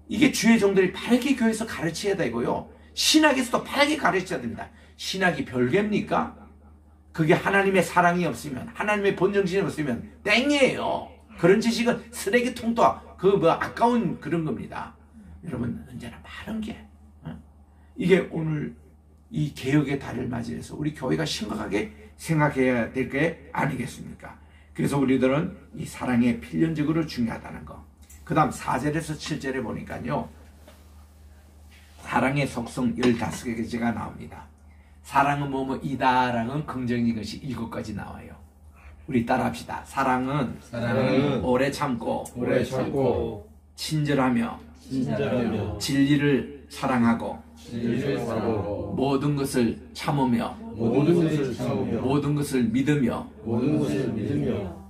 이게 주의 종들이 바르게 교회에서 가르쳐야 되고요. 신학에서도 바르게 가르쳐야 됩니다. 신학이 별개입니까? 그게 하나님의 사랑이 없으면, 하나님의 본정신이 없으면 땡이에요. 그런 지식은 쓰레기통도 아까운 그런 겁니다. 여러분 언제나 바른 게 이게 오늘 이 개혁의 달을 맞이해서 우리 교회가 심각하게 생각해야 될 게 아니겠습니까? 그래서 우리들은 이 사랑이 필연적으로 중요하다는 거. 그 다음 4절에서 7절에 보니까요, 사랑의 속성 15개가 나옵니다. 사랑은 뭐뭐이다라는 긍정적인 것이 7가지 나와요. 우리 따라합시다. 사랑은 오래 참고 친절하며 진리를 사랑하고 모든 것을 참으며 모든 것을 믿으며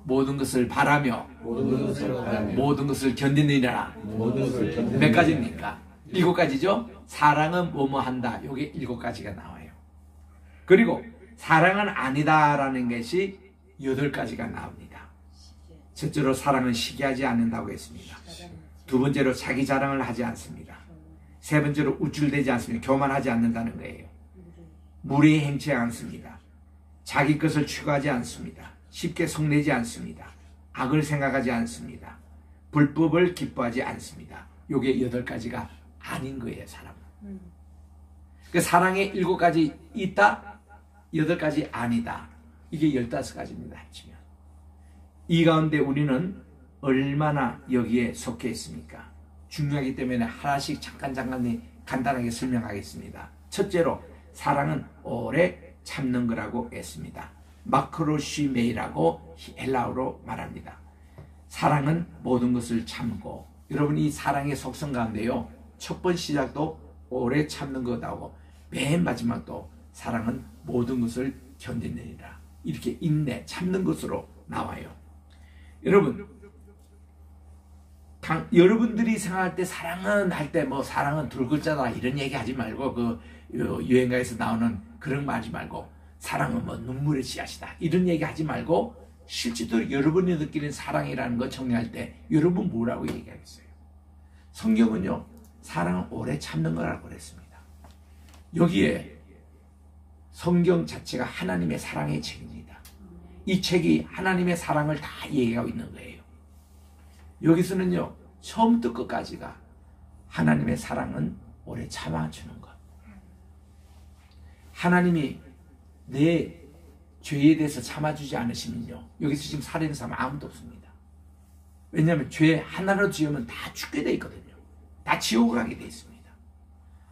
모든 것을 바라며 모든 것을 견디느니라. 몇 가지입니까? 7가지죠? 사랑은 뭐뭐 한다. 요게 7가지가 나와요. 그리고 사랑은 아니다라는 것이 8가지가 나옵니다. 첫째로 사랑은 시기하지 않는다고 했습니다. 두 번째로 자기 자랑을 하지 않습니다. 세 번째로 우쭐대지 않습니다. 교만하지 않는다는 거예요. 무례히 행치 않습니다. 자기 것을 추구하지 않습니다. 쉽게 성내지 않습니다. 악을 생각하지 않습니다. 불법을 기뻐하지 않습니다. 요게 8가지가 아닌 거예요, 사람은. 그 사랑의 7가지 있다, 8가지 아니다. 이게 15가지입니다, 합치면. 이 가운데 우리는 얼마나 여기에 속해 있습니까? 중요하기 때문에 하나씩 잠깐 간단하게 설명하겠습니다. 첫째로 사랑은 오래 참는 거라고 했습니다. 마크로시메이라고 헬라어로 말합니다. 사랑은 모든 것을 참고, 여러분 이 사랑의 속성 가운데요, 첫 번 시작도 오래 참는 거다고 맨 마지막도 사랑은 모든 것을 견디느니라. 이렇게 인내, 참는 것으로 나와요. 여러분, 여러분들이 생각할 때 사랑은 할 때 뭐 사랑은 두 글자다 이런 얘기 하지 말고, 그 유행가에서 나오는 그런 말 하지 말고, 사랑은 뭐 눈물의 씨앗이다 이런 얘기 하지 말고, 실제로 여러분이 느끼는 사랑이라는 거 정리할 때 여러분 뭐라고 얘기하겠어요? 성경은요, 사랑은 오래 참는 거라고 그랬습니다. 여기에 성경 자체가 하나님의 사랑의 책입니다. 이 책이 하나님의 사랑을 다 얘기하고 있는 거예요. 여기서는요, 처음부터 끝까지가 하나님의 사랑은 오래 참아주는 것. 하나님이 내 죄에 대해서 참아주지 않으시면요, 여기서 지금 살아있는 사람 아무도 없습니다. 왜냐하면 죄 하나로 지으면 다 죽게 돼 있거든요. 다 지옥을 가게 돼 있습니다.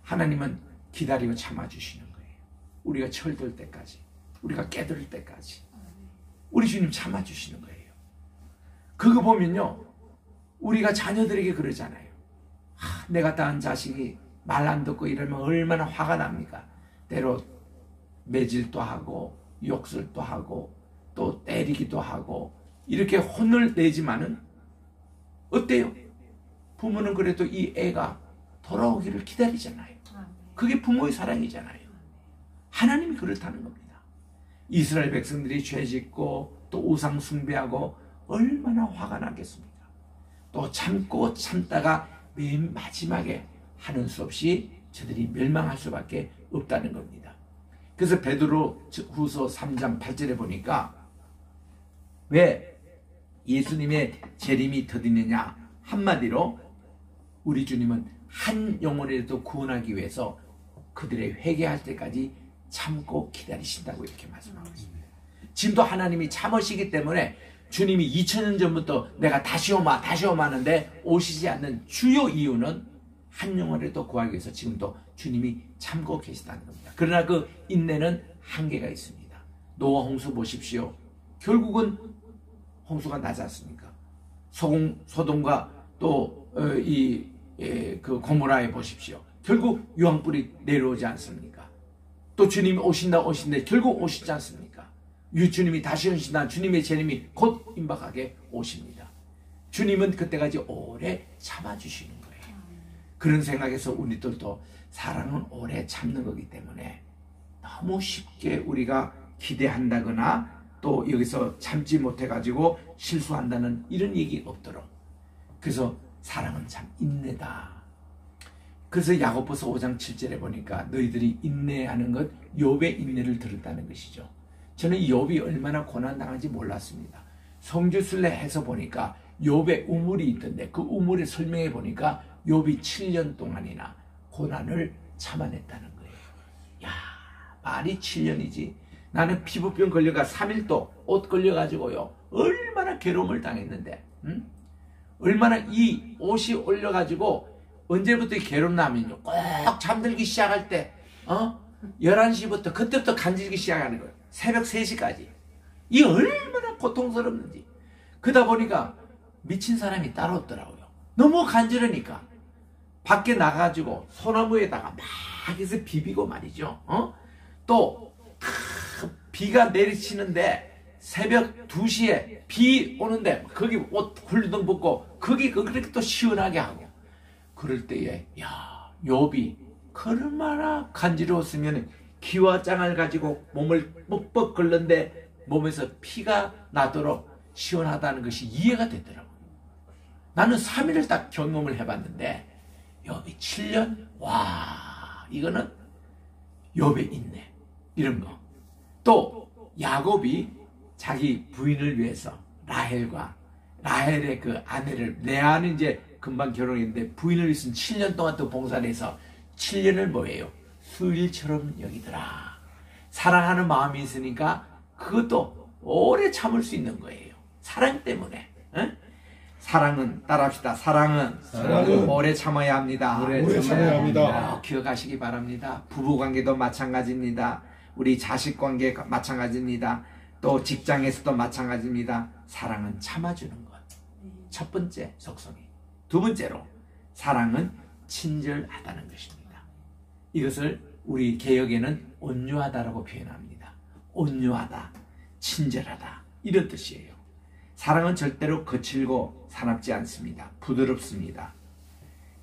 하나님은 기다리고 참아주시는 거예요. 우리가 철들 때까지, 우리가 깨달을 때까지 우리 주님 참아주시는 거예요. 그거 보면요, 우리가 자녀들에게 그러잖아요. 내가 낳은 자식이 말 안 듣고 이러면 얼마나 화가 납니까? 때로 매질도 하고 욕설도 하고 또 때리기도 하고 이렇게 혼을 내지만은 어때요? 부모는 그래도 이 애가 돌아오기를 기다리잖아요. 그게 부모의 사랑이잖아요. 하나님이 그렇다는 겁니다. 이스라엘 백성들이 죄짓고 또 우상 숭배하고 얼마나 화가 나겠습니까? 또 참고 참다가 맨 마지막에 하는 수 없이 저들이 멸망할 수밖에 없다는 겁니다. 그래서 베드로 후서 3장 8절에 보니까 왜 예수님의 재림이 더디느냐, 한마디로 우리 주님은 한 영혼이라도 구원하기 위해서 그들의 회개할 때까지 참고 기다리신다고 이렇게 말씀하고 있습니다. 지금도 하나님이 참으시기 때문에 주님이 2000년 전부터 내가 다시 오마 하는데 오시지 않는 주요 이유는 한 영혼이라도 구하기 위해서 지금도 주님이 참고 계시다는 겁니다. 그러나 그 인내는 한계가 있습니다. 노아 홍수 보십시오. 결국은 홍수가 나지 않습니까? 소돔과 또 그 고모라에 보십시오. 결국 유황불이 내려오지 않습니까? 또 주님이 오신데 결국 오시지 않습니까? 주님이 다시 오신다. 주님의 재림이 곧 임박하게 오십니다. 주님은 그때까지 오래 참아주시는 거예요. 그런 생각에서 우리들도 사랑은 오래 참는 거기 때문에 너무 쉽게 우리가 기대한다거나 또 여기서 참지 못해가지고 실수한다는 이런 얘기 없도록. 그래서 사랑은 참 인내다. 그래서 야고보서 5장 7절에 보니까 너희들이 인내하는 것 욥의 인내를 들었다는 것이죠. 저는 욥이 얼마나 고난당한지 몰랐습니다. 성주순례 해서 보니까 욥의 우물이 있던데 그 우물에 설명해 보니까 욥이 7년 동안이나 고난을 참아냈다는 거예요. 야, 말이 7년이지. 나는 피부병 걸려가 3일도 옷 걸려가지고요. 얼마나 괴로움을 당했는데, 얼마나 이 옷이 올려가지고 언제부터 괴로움 나면요. 꼭 잠들기 시작할 때, 11시부터 그때부터 간질기 시작하는 거예요. 새벽 3시까지. 이 얼마나 고통스럽는지. 그러다 보니까 미친 사람이 따로 없더라고요. 너무 간지러니까. 밖에 나가가지고 소나무에다가 막 해서 비비고 말이죠. 또 비가 내리치는데 새벽 2시에 비 오는데 거기 옷 훌르덩 벗고 거기 그렇게 또 시원하게 하고 그럴 때에 야 욥이 얼마나 간지러웠으면 기와장을 가지고 몸을 뻑뻑 긁는데 몸에서 피가 나도록 시원하다는 것이 이해가 되더라고요. 나는 3일을 딱 경험을 해봤는데 욥이 7년? 와, 이거는 욥의 인내 이런 거. 또 야곱이 자기 부인을 위해서 라헬의 그 아내를 레아는 이제 금방 결혼했는데 부인을 위해서 7년 동안 또 봉사를 해서 7년을 뭐예요? 수일처럼 여기더라. 사랑하는 마음이 있으니까 그것도 오래 참을 수 있는 거예요. 사랑 때문에. 응? 사랑은 따라합시다. 사랑은 오래 참아야 합니다. 오래 참아야 합니다. 기억하시기 바랍니다. 부부관계도 마찬가지입니다. 우리 자식관계 마찬가지입니다. 또 직장에서도 마찬가지입니다. 사랑은 참아주는 것. 첫 번째 속성이. 두 번째로 사랑은 친절하다는 것입니다. 이것을 우리 개역에는 온유하다라고 표현합니다. 온유하다, 친절하다 이런 뜻이에요. 사랑은 절대로 거칠고 사납지 않습니다. 부드럽습니다.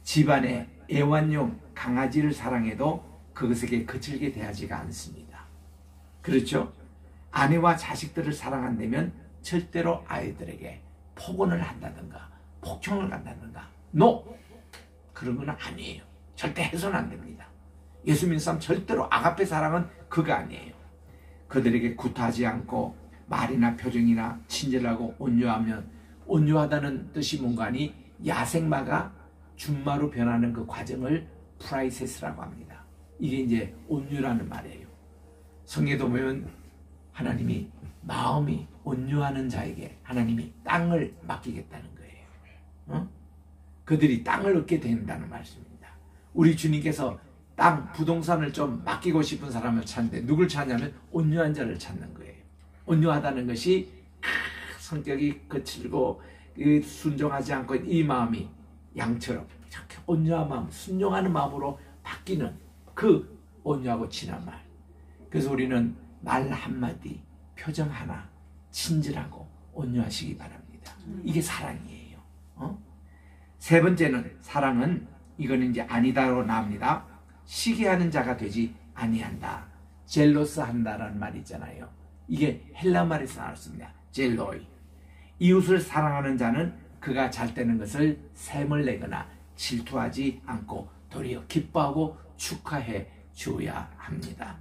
집안의 애완용 강아지를 사랑해도 그것에게 거칠게 대하지가 않습니다. 그렇죠? 아내와 자식들을 사랑한다면 절대로 아이들에게 폭언을 한다든가 폭행을 한다든가 그런 건 아니에요. 절대 해서는 안 됩니다. 예수 믿는 사람 절대로 아가페 사랑은 그거 아니에요. 그들에게 구타하지 않고 말이나 표정이나 친절하고 온유하면 온유하다는 뜻이 뭔가 하니 야생마가 준마로 변하는 그 과정을 프라이세스라고 합니다. 이게 이제 온유라는 말이에요. 성경에도 보면 하나님이 마음이 온유하는 자에게 하나님이 땅을 맡기겠다는 거예요. 그들이 땅을 얻게 된다는 말씀입니다. 우리 주님께서 땅, 부동산을 좀 맡기고 싶은 사람을 찾는데 누굴 찾냐면 온유한 자를 찾는 거예요. 온유하다는 것이 성격이 거칠고 순종하지 않고 이 마음이 양처럼 온유한 마음, 순종하는 마음으로 바뀌는 그 온유하고 진한 말. 그래서 우리는 말 한마디, 표정 하나 친절하고 온유하시기 바랍니다. 이게 사랑이에요. 세 번째는 사랑은 이거는 이제 아니다로 나옵니다. 시기하는 자가 되지 아니한다. 젤로스 한다라는 말이 있잖아요. 이게 헬라 말에서 나왔습니다. 젤로이. 이웃을 사랑하는 자는 그가 잘 되는 것을 샘을 내거나 질투하지 않고 도리어 기뻐하고 축하해 주어야 합니다.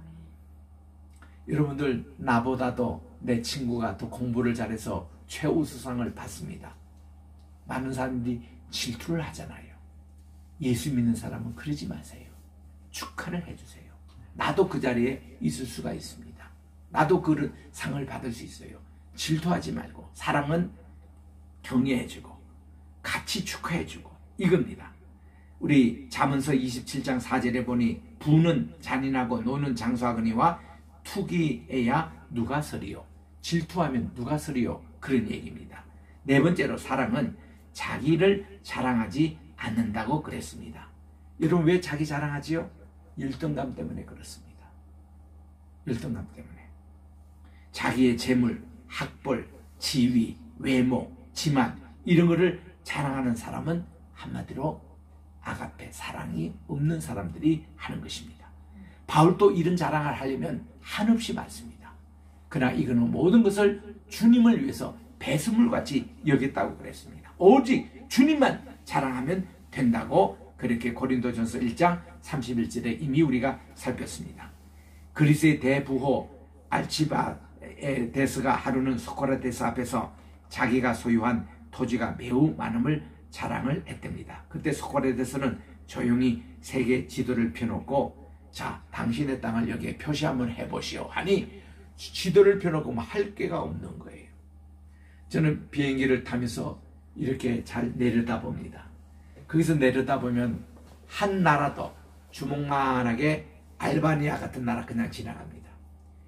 여러분들, 나보다도 내 친구가 더 공부를 잘해서 최우수상을 받습니다. 많은 사람들이 질투를 하잖아요. 예수 믿는 사람은 그러지 마세요. 축하를 해주세요. 나도 그 자리에 있을 수가 있습니다. 나도 그런 상을 받을 수 있어요. 질투하지 말고 사랑은 격려해주고 같이 축하해주고 이겁니다. 우리 잠언서 27장 4절에 보니 부는 잔인하고 노는 장수하거니와 투기에야 누가 서리요. 질투하면 누가 서리요. 그런 얘기입니다. 네 번째로 사랑은 자기를 자랑하지 않는다고 그랬습니다. 여러분, 왜 자기 자랑하지요? 열등감 때문에 그렇습니다. 열등감 때문에. 자기의 재물, 학벌, 지위, 외모, 지만 이런 거를 자랑하는 사람은 한마디로 아가페, 사랑이 없는 사람들이 하는 것입니다. 바울도 이런 자랑을 하려면 한없이 많습니다. 그러나 이거는 모든 것을 주님을 위해서 배설물같이 여겼다고 그랬습니다. 오직 주님만 자랑하면 된다고 그렇게 고린도전서 1장 31절에 이미 우리가 살폈습니다. 그리스의 대부호 알치바데스가 하루는 소크라테스 앞에서 자기가 소유한 토지가 매우 많음을 자랑을 했답니다. 그때 소크라테스는 조용히 세계 지도를 펴놓고 자, 당신의 땅을 여기에 표시 한번 해보시오 하니 지도를 펴놓고 뭐 할 게가 없는 거예요. 저는 비행기를 타면서 이렇게 잘 내려다봅니다. 거기서 내려다보면 한 나라도 주먹만하게 알바니아 같은 나라 그냥 지나갑니다.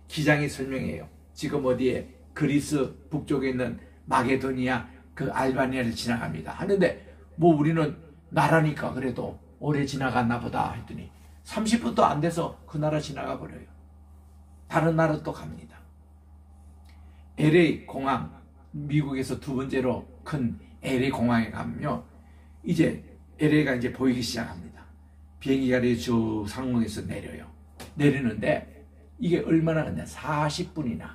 기장이 설명해요. 지금 어디에 그리스 북쪽에 있는 마게도니아 그 알바니아를 지나갑니다. 하는데 뭐 우리는 나라니까 그래도 오래 지나갔나 보다 했더니 30분도 안 돼서 그 나라 지나가 버려요. 다른 나라 또 갑니다. LA 공항, 미국에서 두 번째로 큰 LA 공항에 가면요, 이제 LA가 이제 보이기 시작합니다. 비행기가 저 상공에서 내려요. 내리는데 이게 얼마나 그냥 40분이나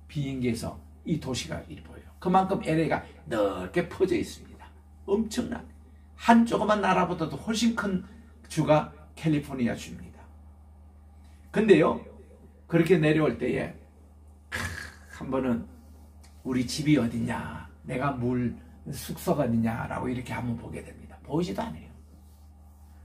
비행기에서 이 도시가 이리 보여요. 그만큼 LA가 넓게 퍼져 있습니다. 엄청난 한 조그만 나라보다도 훨씬 큰 주가 캘리포니아 주입니다. 근데요, 그렇게 내려올 때에 한 번은 우리 집이 어디냐, 내가 물 숙소가 어디냐라고 이렇게 한번 보게 됩니다. 보이지도 않아요.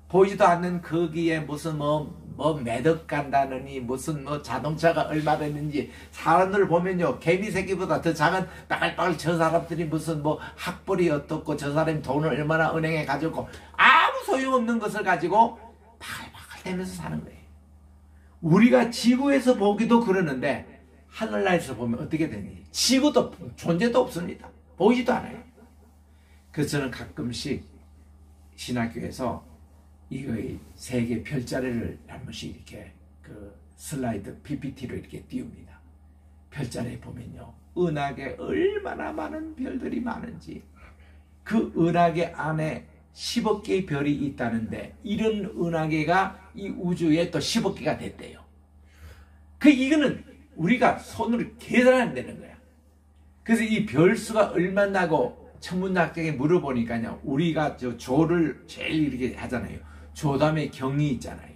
보이지도 않는 거기에 무슨 뭐 매덕 간다느니 무슨 뭐 자동차가 얼마 됐는지 사람들 보면요, 개미 새끼보다 더 작은 빠글빠글 저 사람들이 무슨 뭐 학벌이 어떻고 저 사람이 돈을 얼마나 은행에 가지고 아무 소용없는 것을 가지고 바글바글 대면서 사는 거예요. 우리가 지구에서 보기도 그러는데 하늘나라에서 보면 어떻게 되니? 지구도 존재도 없습니다. 보이지도 않아요. 그래서 저는 가끔씩 신학교에서 이거의 세계 별자리를 한 번씩 이렇게 그 슬라이드 PPT로 이렇게 띄웁니다. 별자리에 보면요, 은하계 얼마나 많은 별들이 많은지, 그 은하계 안에 10억 개의 별이 있다는데 이런 은하계가 이 우주에 또 10억 개가 됐대요. 이거는 우리가 손으로 계산이 안 되는 거야. 그래서 이 별수가 얼마나고 천문학자에게 물어보니까요, 우리가 저 조를 제일 이렇게 하잖아요. 조 다음에 경이 있잖아요.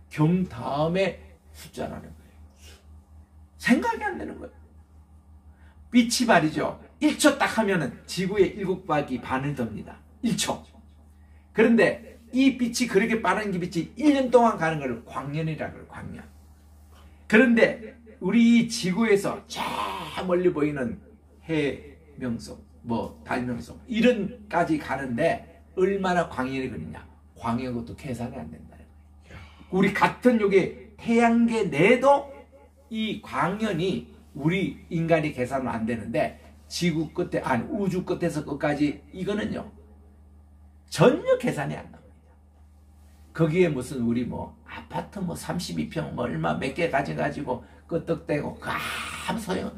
경 다음에 숫자라는 거예요. 생각이 안 되는 거예요. 빛이 말이죠, 1초 딱 하면은 지구의 7바퀴 반을 돕니다. 1초. 그런데 이 빛이 그렇게 빠른 게 빛이 1년 동안 가는 걸 광년이라고 해요. 광년. 그런데 우리 지구에서 저 멀리 보이는 해명성, 뭐 달명성 이런까지 가는데 얼마나 광년이 걸리냐? 광년 것도 계산이 안 된다는 거예요. 우리 같은 요게 태양계 내도 이 광년이 우리 인간이 계산은 안 되는데 지구 끝에, 아니 우주 끝에서 끝까지 이거는요 전혀 계산이 안 나와요. 거기에 무슨 우리 뭐 아파트 뭐 32평 뭐 얼마 몇 개 가져가지고 끄떡대고 아무 소용.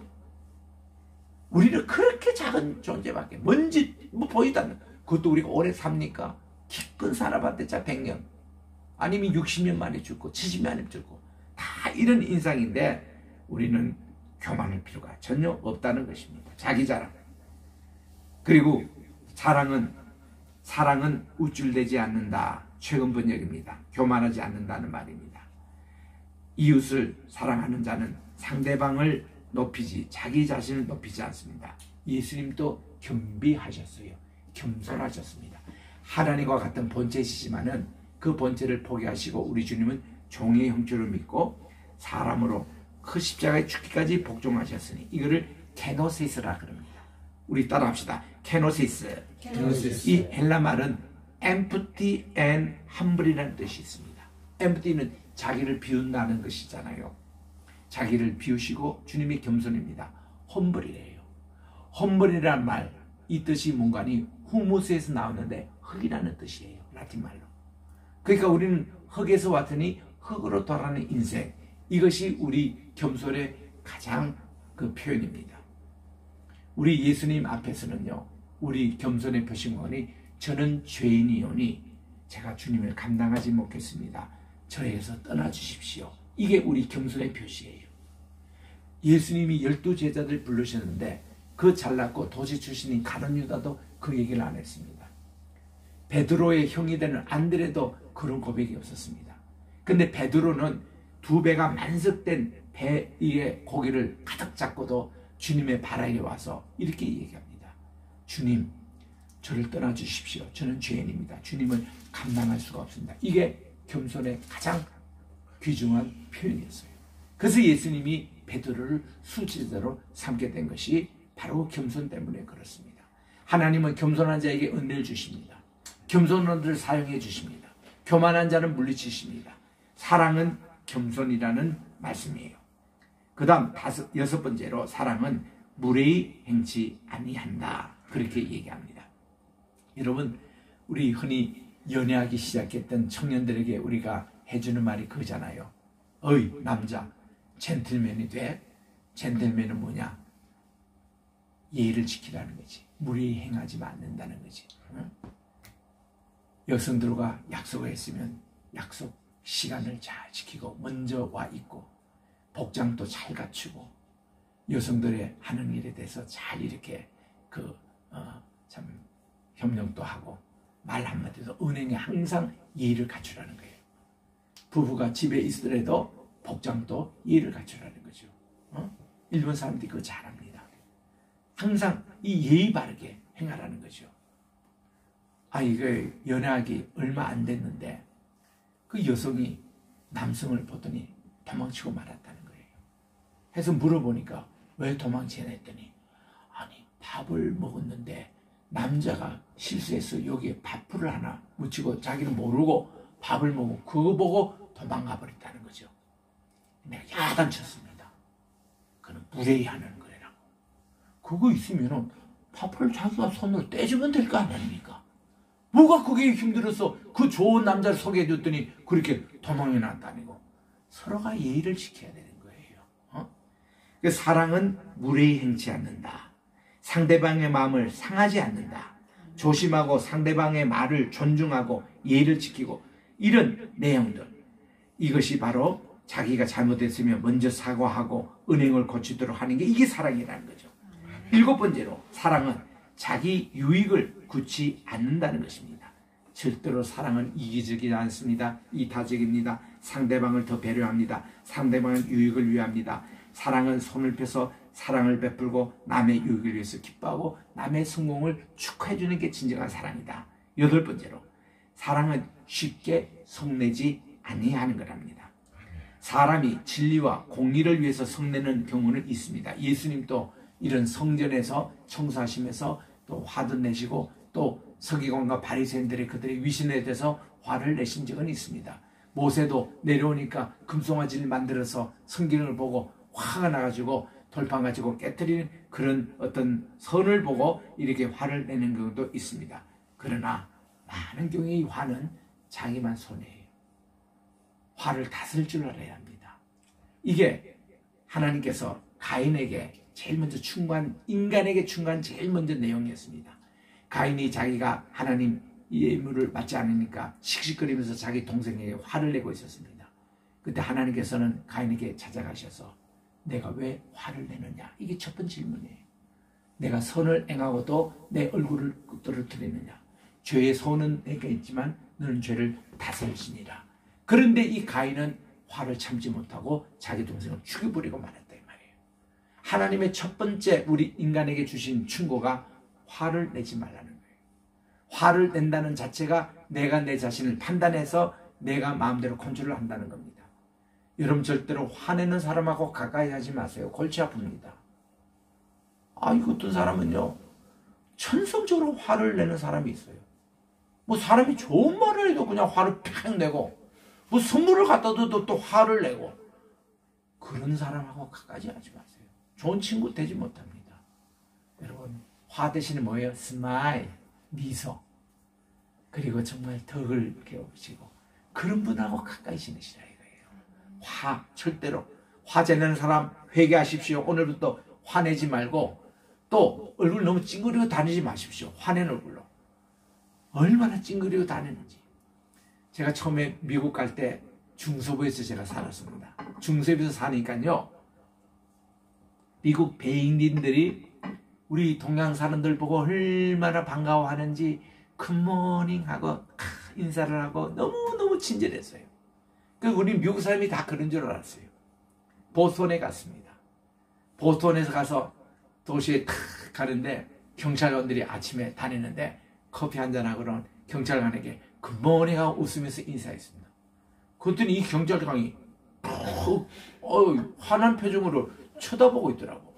우리는 그렇게 작은 존재밖에 먼지 뭐 보이도 않는. 그것도 우리가 오래 삽니까? 기쁜 사람한테 100년 아니면 60년 만에 죽고 70년 만에 죽고 다 이런 인상인데 우리는 교만할 필요가 전혀 없다는 것입니다. 자기 자랑. 그리고 사랑은 우쭐대지 않는다. 최근 번역입니다. 교만하지 않는다는 말입니다. 이웃을 사랑하는 자는 상대방을 높이지 자기 자신을 높이지 않습니다. 예수님도 겸비하셨어요. 겸손하셨습니다. 하나님과 같은 본체시지만은 그 본체를 포기하시고 우리 주님은 종의 형체를 믿고 사람으로 그 십자가에 죽기까지 복종하셨으니 이거를 케노시스라 그럽니다. 우리 따라합시다. 케노시스. 케노시스. 이 헬라 말은 empty and humble이라는 뜻이 있습니다. empty는 자기를 비운다는 것이잖아요. 자기를 비우시고 주님이 겸손입니다. 험블이에요. 험블이란 말, 이 뜻이 뭔가니 후무스에서 나오는데 흙이라는 뜻이에요. 라틴 말로. 그러니까 우리는 흙에서 왔더니 흙으로 돌아가는 인생, 이것이 우리 겸손의 가장 그 표현입니다. 우리 예수님 앞에서는요, 우리 겸손의 표시문이 저는 죄인이오니 제가 주님을 감당하지 못했습니다. 저에게서 떠나주십시오. 이게 우리 겸손의 표시예요. 예수님이 12제자들 부르셨는데 그 잘났고 도시 출신인 가룟 유다도 그 얘기를 안 했습니다. 베드로의 형이 되는 안드레도 그런 고백이 없었습니다. 근데 베드로는 2배가 만석된 배 위에 고기를 가득 잡고도 주님의 발 아래 와서 이렇게 얘기합니다. 주님, 저를 떠나주십시오. 저는 죄인입니다. 주님을 감당할 수가 없습니다. 이게 겸손의 가장 귀중한 표현이었어요. 그래서 예수님이 베드로를 수제자로 삼게 된 것이 바로 겸손 때문에 그렇습니다. 하나님은 겸손한 자에게 은혜를 주십니다. 겸손한 자를 사용해 주십니다. 교만한 자는 물리치십니다. 사랑은 겸손이라는 말씀이에요. 그 다음 여섯 번째로 사랑은 무례히 행치 아니한다. 그렇게 얘기합니다. 여러분, 우리 흔히 연애하기 시작했던 청년들에게 우리가 해주는 말이 그거잖아요. 어이 남자, 젠틀맨이 돼? 젠틀맨은 뭐냐? 예의를 지키라는 거지. 무례히 행하지 않는다는 거지. 응? 여성들과 약속을 했으면 약속 시간을 잘 지키고 먼저 와 있고 복장도 잘 갖추고 여성들의 하는 일에 대해서 잘 이렇게 참 협력도 하고 말 한마디도 은행에 항상 예의를 갖추라는 거예요. 부부가 집에 있더라도 복장도 예의를 갖추라는 거죠. 일본 사람들이 그거 잘합니다. 항상 이 예의 바르게 행하라는 거죠. 이게 연애하기 얼마 안 됐는데 그 여성이 남성을 보더니 도망치고 말았다는 거예요. 해서 물어보니까 왜 도망치냐 했더니 아니 밥을 먹었는데 남자가 실수해서 여기에 밥풀을 하나 묻히고 자기는 모르고 밥을 먹고 그거 보고 도망가 버렸다는 거죠. 내가 야단쳤습니다. 그는 무례히 하는 거라고. 그거 있으면 밥을 자기가 손으로 떼주면 될 거 아닙니까? 뭐가 그게 힘들어서 그 좋은 남자를 소개해줬더니 그렇게 도망이 났다니고. 서로가 예의를 지켜야 되는 거예요. 사랑은 무례히 행치 않는다. 상대방의 마음을 상하지 않는다. 조심하고 상대방의 말을 존중하고 예의를 지키고 이런 내용들, 이것이 바로 자기가 잘못했으면 먼저 사과하고 은행을 고치도록 하는 게 이게 사랑이라는 거죠. 7번째로 사랑은 자기 유익을 굳지 않는다는 것입니다. 절대로 사랑은 이기적이지 않습니다. 이타적입니다. 상대방을 더 배려합니다. 상대방의 유익을 위합니다. 사랑은 손을 펴서 사랑을 베풀고 남의 유익을 위해서 기뻐하고 남의 성공을 축하해주는 게 진정한 사랑이다. 8번째로 사랑은 쉽게 성내지 아니하는 거랍니다. 사람이 진리와 공의를 위해서 성내는 경우는 있습니다. 예수님도 이런 성전에서 청소하시면서 또 화도 내시고 또 서기관과 바리새인들의 그들의 위신에 대해서 화를 내신 적은 있습니다. 모세도 내려오니까 금송아지를 만들어서 성경을 보고 화가 나가지고 돌판 가지고 깨트리는 그런 어떤 선을 보고 이렇게 화를 내는 경우도 있습니다. 그러나 많은 경우에 이 화는 자기만 손해예요. 화를 다스릴 줄 알아야 합니다. 이게 하나님께서 가인에게 제일 먼저 충고한, 인간에게 충고한 제일 먼저 내용이었습니다. 가인이 자기가 하나님 예물을 받지 않으니까 씩씩거리면서 자기 동생에게 화를 내고 있었습니다. 그때 하나님께서는 가인에게 찾아가셔서 내가 왜 화를 내느냐, 이게 첫 번째 질문이에요. 내가 선을 행하고도 내 얼굴을 떨어뜨리느냐. 죄의 손은 내게 있지만 너는 죄를 다스리시니라. 그런데 이 가인은 화를 참지 못하고 자기 동생을 죽여버리고 말았다 이 말이에요. 하나님의 첫 번째 우리 인간에게 주신 충고가 화를 내지 말라는 거예요. 화를 낸다는 자체가 내가 내 자신을 판단해서 내가 마음대로 컨트롤을 한다는 겁니다. 여러분 절대로 화내는 사람하고 가까이 하지 마세요. 골치 아픕니다. 이거 어떤 사람은요, 천성적으로 화를 내는 사람이 있어요. 뭐 사람이 좋은 말을 해도 그냥 화를 팍 내고, 뭐 선물을 갖다 줘도 또 화를 내고, 그런 사람하고 가까이 하지 마세요. 좋은 친구 되지 못합니다. 여러분, 화 대신에 뭐예요? 스마일, 미소. 그리고 정말 덕을 배우시고, 그런 분하고 가까이 지내시라 이거예요. 화, 절대로. 화재 내는 사람 회개하십시오. 오늘부터 화내지 말고, 또 얼굴 너무 찡그리고 다니지 마십시오. 화낸 얼굴로. 얼마나 찡그리고 다니는지. 제가 처음에 미국 갈 때 중서부에서 제가 살았습니다. 중서부에서 사니까요, 미국 배인들이 우리 동양 사람들 보고 얼마나 반가워하는지 굿모닝 하고 인사를 하고 너무너무 친절했어요. 우리 미국 사람이 다 그런 줄 알았어요. 보스턴에 갔습니다. 보스턴에서 가서 도시에 탁 가는데 경찰관들이 아침에 다니는데 커피 한잔하고는 경찰관에게 굿모닝 하고 웃으면서 인사했습니다. 그랬더니 이 경찰관이 화난 표정으로 쳐다보고 있더라고.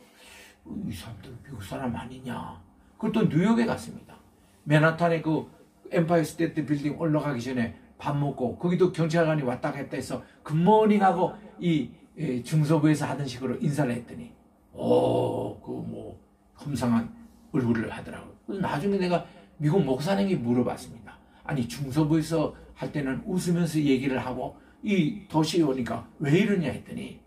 이 사람들 미국 사람 아니냐. 그리고 또 뉴욕에 갔습니다. 맨하탄에 그 엠파이어 스테이트 빌딩 올라가기 전에 밥 먹고 거기도 경찰관이 왔다 갔다 해서 굿모닝 하고 이 중서부에서 하던 식으로 인사를 했더니 험상한 얼굴을 하더라고요. 나중에 내가 미국 목사님이 물어봤습니다. 아니 중서부에서 할 때는 웃으면서 얘기를 하고 이 도시에 오니까 왜 이러냐 했더니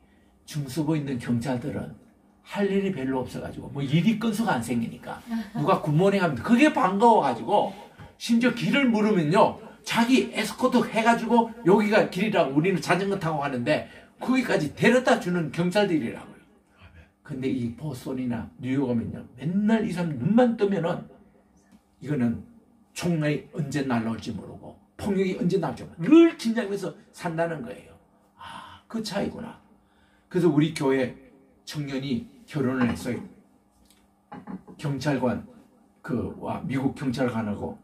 중서부에 있는 경찰들은 할 일이 별로 없어가지고 뭐 일이 건수가 안 생기니까 누가 굿모닝 하면 그게 반가워가지고 심지어 길을 물으면요 자기 에스코트 해가지고 여기가 길이라고 우리는 자전거 타고 가는데 거기까지 데려다 주는 경찰들이라고요. 근데 이 보스턴이나 뉴욕 오면요 맨날 이 사람 눈만 뜨면은 이거는 총알이 언제 날라올지 모르고 폭력이 언제 나올지 모르고 늘 긴장해서 산다는 거예요. 그 차이구나. 그래서 우리 교회 청년이 결혼을 했어요. 경찰관 와 미국 경찰관하고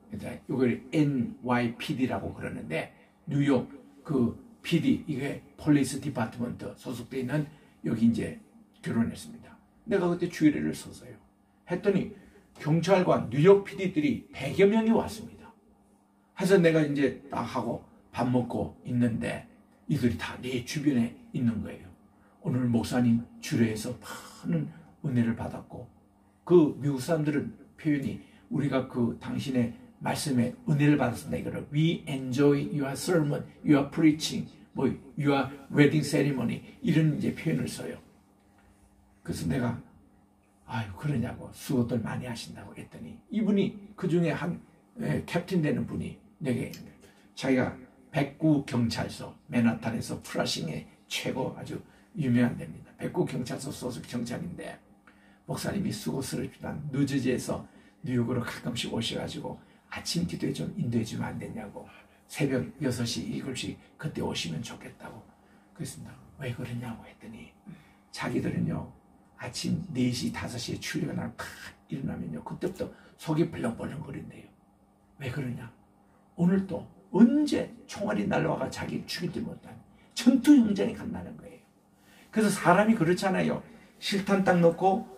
이걸 NYPD라고 그러는데 뉴욕 그 PD 이게 폴리스 디파트먼트 소속돼 있는 여기 이제 결혼했습니다. 내가 그때 주일회를 서서요. 했더니 경찰관 뉴욕 PD들이 100여 명이 왔습니다. 해서 내가 이제 딱 하고 밥 먹고 있는데 이들이 다 내 주변에 있는 거예요. 오늘 목사님 주례에서 많은 은혜를 받았고 그 미국 사람들은 표현이 우리가 그 당신의 말씀에 은혜를 받았습니다. 이거를 We enjoy your sermon, your preaching, your wedding ceremony 이런 이제 표현을 써요. 그래서 내가 그러냐고 수고들 많이 하신다고 했더니 이분이 그 중에 한 캡틴 되는 분이 내게 자기가 백구 경찰서 맨하탄에서 프라싱의 최고 아주 유명한 데입니다. 백구 경찰서 소속 경찰인데 목사님이 수고스럽지만 뉴저지에서 뉴욕으로 가끔씩 오셔가지고 아침 기도에 좀 인도해 주면 안 되냐고 새벽 6시 7시 그때 오시면 좋겠다고 그랬습니다. 왜 그러냐고 했더니 자기들은요 아침 4시 5시에 출근하고 팍 일어나면요 그때부터 속이 벌렁벌렁 거린대요. 왜 그러냐 오늘 또 언제 총알이 날라와가 자기를 죽이지 못한 전투 현장에 간다는 거예요. 그래서 사람이 그렇잖아요. 실탄 딱 놓고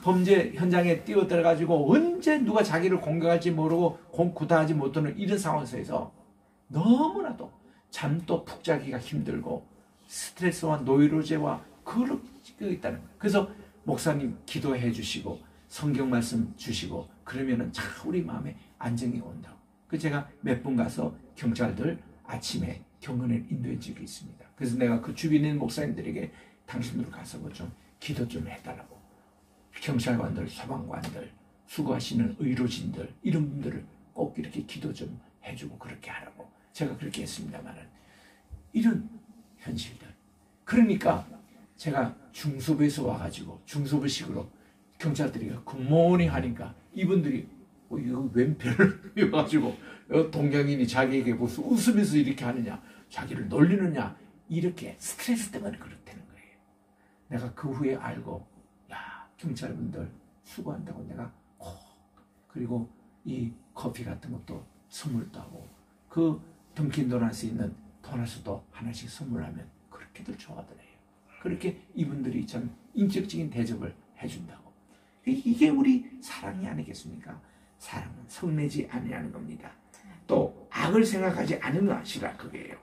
범죄 현장에 뛰어들어가지고 언제 누가 자기를 공격할지 모르고 구타하지 못하는 이런 상황에서 너무나도 잠도 푹 자기가 힘들고 스트레스와 노이로제와 그렇게 있다는 거예요. 그래서 목사님 기도해 주시고 성경 말씀 주시고 그러면은 참 우리 마음에 안정이 온다고. 그래서 제가 몇 분 가서 경찰들 아침에 경건에 인도해 주고 있습니다. 그래서 내가 그 주변에 있는 목사님들에게 당신들 가서 뭐 좀 기도 좀 해달라고, 경찰관들, 소방관들, 수고하시는 의료진들, 이런 분들을 꼭 이렇게 기도 좀 해주고 그렇게 하라고 제가 그렇게 했습니다만은, 이런 현실들. 그러니까 제가 중소부에서 와가지고 중소부식으로 경찰들이 굿모닝 하니까 이분들이 이거 웬별 이어가지고 동양인이 자기에게 무슨 웃으면서 이렇게 하느냐, 자기를 놀리느냐, 이렇게 스트레스 때문에 그렇다는 거예요. 내가 그 후에 알고, 야, 경찰분들 수고한다고 내가 꼭, 그리고 이 커피 같은 것도 선물도 하고, 그 던킨 도넛에 있는 도넛도 하나씩 선물하면 그렇게들 좋아하더래요. 그렇게 이분들이 참 인격적인 대접을 해준다고. 이게 우리 사랑이 아니겠습니까? 사랑은 성내지 아니하는 겁니다. 또 악을 생각하지 않는 것이라 그게요.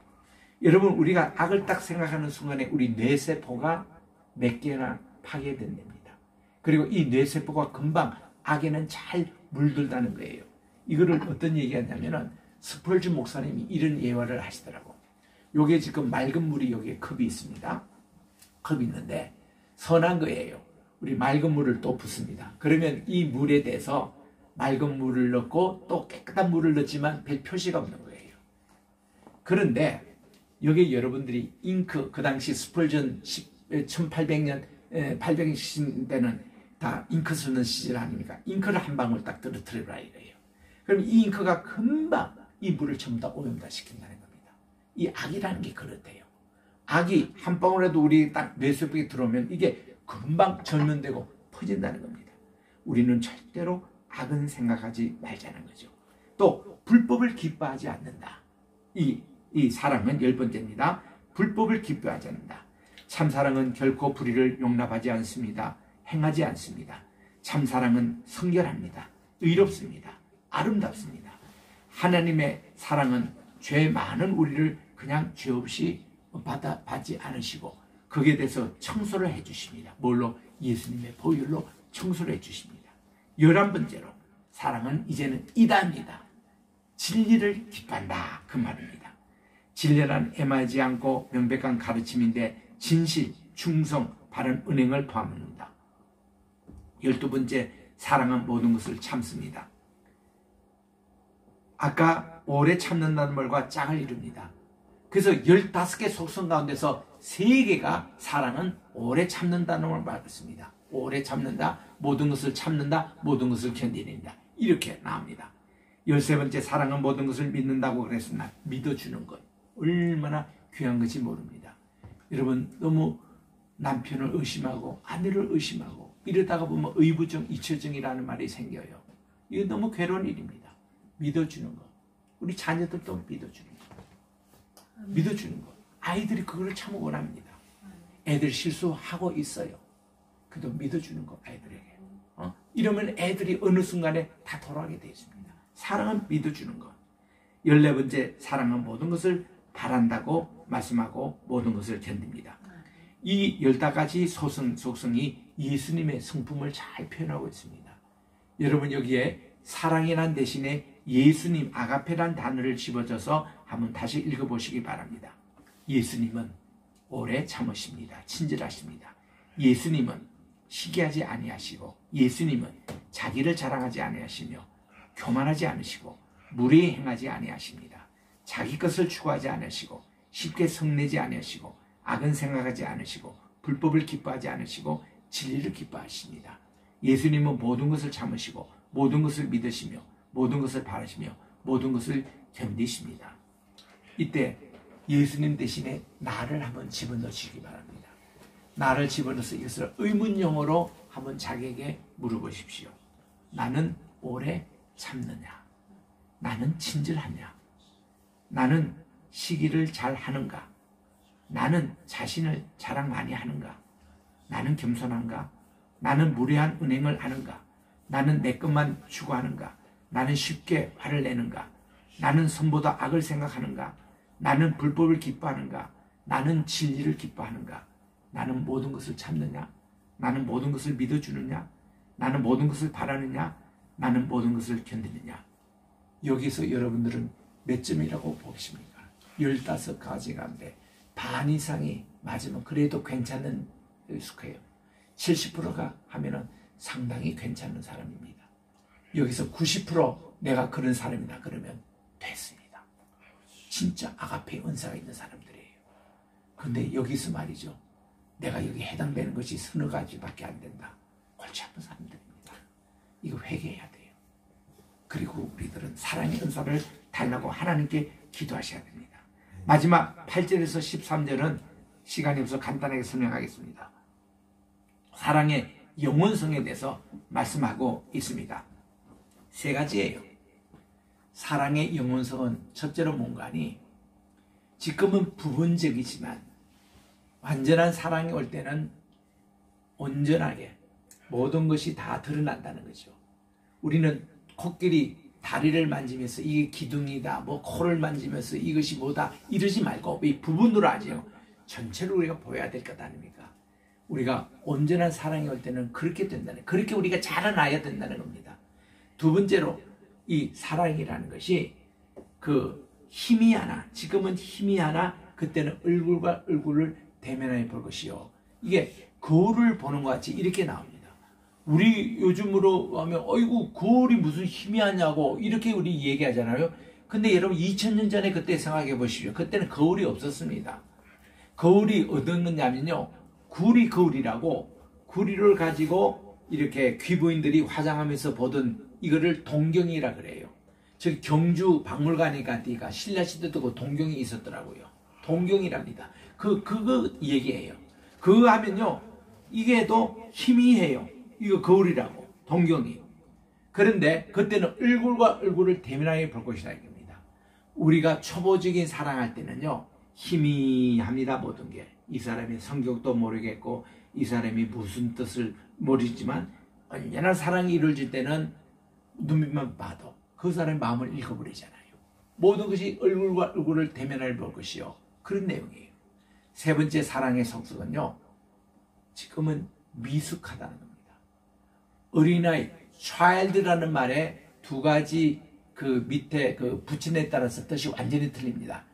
여러분, 우리가 악을 딱 생각하는 순간에 우리 뇌세포가 몇 개나 파괴된답니다. 그리고 이 뇌세포가 금방 악에는 잘 물들다는 거예요. 이거를 어떤 얘기하냐면은 스펄즈 목사님이 이런 예화를 하시더라고. 요게 지금 맑은 물이 여기에 컵이 있습니다. 컵이 있는데 선한 거예요. 우리 맑은 물을 또 붓습니다. 그러면 이 물에 대해서 맑은 물을 넣고 또 깨끗한 물을 넣지만 별 표시가 없는 거예요. 그런데 여기 여러분들이 잉크, 그 당시 스펄전 1800년 800년대는 다 잉크 쓰는 시절 아닙니까? 잉크를 한 방울 딱 떨어뜨려라 이거예요. 그럼 이 잉크가 금방 이 물을 전부 다 오염다 시킨다는 겁니다. 이 악이라는 게 그렇대요. 악이 한 방울에도 우리 딱 뇌세포에 들어오면 이게 금방 전면되고 퍼진다는 겁니다. 우리는 절대로 악은 생각하지 말자는 거죠. 또 불법을 기뻐하지 않는다. 이 사랑은 10번째입니다. 불법을 기뻐하지 않는다. 참사랑은 결코 불의를 용납하지 않습니다. 행하지 않습니다. 참사랑은 성결합니다. 의롭습니다. 아름답습니다. 하나님의 사랑은 죄 많은 우리를 그냥 죄 없이 받지 않으시고 거기에 대해서 청소를 해주십니다. 뭘로? 예수님의 보혈로 청소를 해주십니다. 11번째로 사랑은 이제는 이다입니다. 진리를 기뻐한다 그 말입니다. 진리란 애매하지 않고 명백한 가르침인데 진실, 충성, 바른 은행을 포함합니다. 12번째, 사랑은 모든 것을 참습니다. 아까 오래 참는다는 말과 짝을 이룹니다. 그래서 15개 속성 가운데서 3개가 사랑은 오래 참는다는 걸 말했습니다. 오래 참는다, 모든 것을 참는다, 모든 것을 견디는다. 이렇게 나옵니다. 13번째, 사랑은 모든 것을 믿는다고 그랬으나 믿어주는 것. 얼마나 귀한 것이 모릅니다. 여러분, 너무 남편을 의심하고 아내를 의심하고 이러다가 보면 의부증, 잊혀증이라는 말이 생겨요. 이거 너무 괴로운 일입니다. 믿어주는 것. 우리 자녀들도 믿어주는 것. 믿어주는 것. 아이들이 그걸 참 원합니다. 애들 실수하고 있어요. 그래도 믿어주는 것, 아이들에게. 이러면 애들이 어느 순간에 다 돌아가게 되어 있습니다. 사랑은 믿어주는 것. 14번째, 사랑은 모든 것을 바란다고 말씀하고 모든 것을 견딥니다. 이 15가지 속성이 예수님의 성품을 잘 표현하고 있습니다. 여러분, 여기에 사랑이란 대신에 예수님, 아가페란 단어를 집어줘서 한번 다시 읽어보시기 바랍니다. 예수님은 오래 참으십니다. 친절하십니다. 예수님은 시기하지 아니하시고, 예수님은 자기를 자랑하지 아니하시며 교만하지 않으시고 무례히 행하지 아니하십니다. 자기 것을 추구하지 않으시고 쉽게 성내지 아니하시고 악은 생각하지 않으시고 불법을 기뻐하지 않으시고 진리를 기뻐하십니다. 예수님은 모든 것을 참으시고 모든 것을 믿으시며 모든 것을 바라시며 모든 것을 견디십니다. 이때 예수님 대신에 나를 한번 집어넣으시기 바랍니다. 나를 집어넣어서 이것을 의문용어로 한번 자기에게 물어보십시오. 나는 오래 참느냐? 나는 친절하냐? 나는 시기를 잘 하는가? 나는 자신을 자랑 많이 하는가? 나는 겸손한가? 나는 무례한 은행을 하는가? 나는 내 것만 추구하는가? 나는 쉽게 화를 내는가? 나는 선보다 악을 생각하는가? 나는 불법을 기뻐하는가? 나는 진리를 기뻐하는가? 나는 모든 것을 참느냐? 나는 모든 것을 믿어주느냐? 나는 모든 것을 바라느냐? 나는 모든 것을 견디느냐? 여기서 여러분들은 몇 점이라고 보십니까? 15가지 가운데 반 이상이 맞으면 그래도 괜찮은 스코어예요. 70%가 하면은 상당히 괜찮은 사람입니다. 여기서 90% 내가 그런 사람이다 그러면 됐습니다. 진짜 아가페 은사가 있는 사람들이에요. 근데 여기서 말이죠. 내가 여기 해당되는 것이 서너 가지밖에 안 된다. 골치 아픈 사람들입니다. 이거 회개해야 돼요. 그리고 우리들은 사랑의 은사를 달라고 하나님께 기도하셔야 됩니다. 마지막 8절에서 13절은 시간이 없어 간단하게 설명하겠습니다. 사랑의 영원성에 대해서 말씀하고 있습니다. 세 가지예요. 사랑의 영원성은 첫째로 뭔가 하니 지금은 부분적이지만 완전한 사랑이 올 때는 온전하게 모든 것이 다 드러난다는 거죠. 우리는 코끼리 다리를 만지면서 이게 기둥이다, 뭐 코를 만지면서 이것이 뭐다 이러지 말고 이 부분으로 하죠. 전체를 우리가 보여야 될 것 아닙니까? 우리가 온전한 사랑이 올 때는 그렇게 된다는, 그렇게 우리가 자라나야 된다는 겁니다. 두 번째로 이 사랑이라는 것이 그 힘이 하나, 지금은 힘이 하나, 그때는 얼굴과 얼굴을 대면하여 볼 것이요. 이게 거울을 보는 것 같이 이렇게 나옵니다. 우리 요즘으로 하면 어이구 거울이 무슨 힘이 하냐고 이렇게 우리 얘기하잖아요. 근데 여러분 2000년 전에 그때 생각해 보십시오. 그때는 거울이 없었습니다. 거울이 어떤 거냐면요, 구리 거울이라고 구리를 가지고 이렇게 귀부인들이 화장하면서 보던 이거를 동경이라 그래요. 저기 경주 박물관에 가니까 신라시대도 그 동경이 있었더라고요. 동경이랍니다. 그거 얘기해요. 그거 하면요, 이게 또 희미해요. 이거 거울이라고, 동경이. 그런데 그때는 얼굴과 얼굴을 대면하게 볼 것이다 이겁니다. 우리가 초보적인 사랑할 때는요, 희미합니다. 모든 게. 이 사람이 성격도 모르겠고 이 사람이 무슨 뜻을 모르지만 언제나 사랑이 이루어질 때는 눈빛만 봐도 그 사람의 마음을 읽어버리잖아요. 모든 것이 얼굴과 얼굴을 대면할 볼 것이요. 그런 내용이에요. 세 번째 사랑의 성격은요, 지금은 미숙하다는 겁니다. 어린아이, child라는 말에 두 가지 그 밑에 그 붙임에 따라서 뜻이 완전히 틀립니다.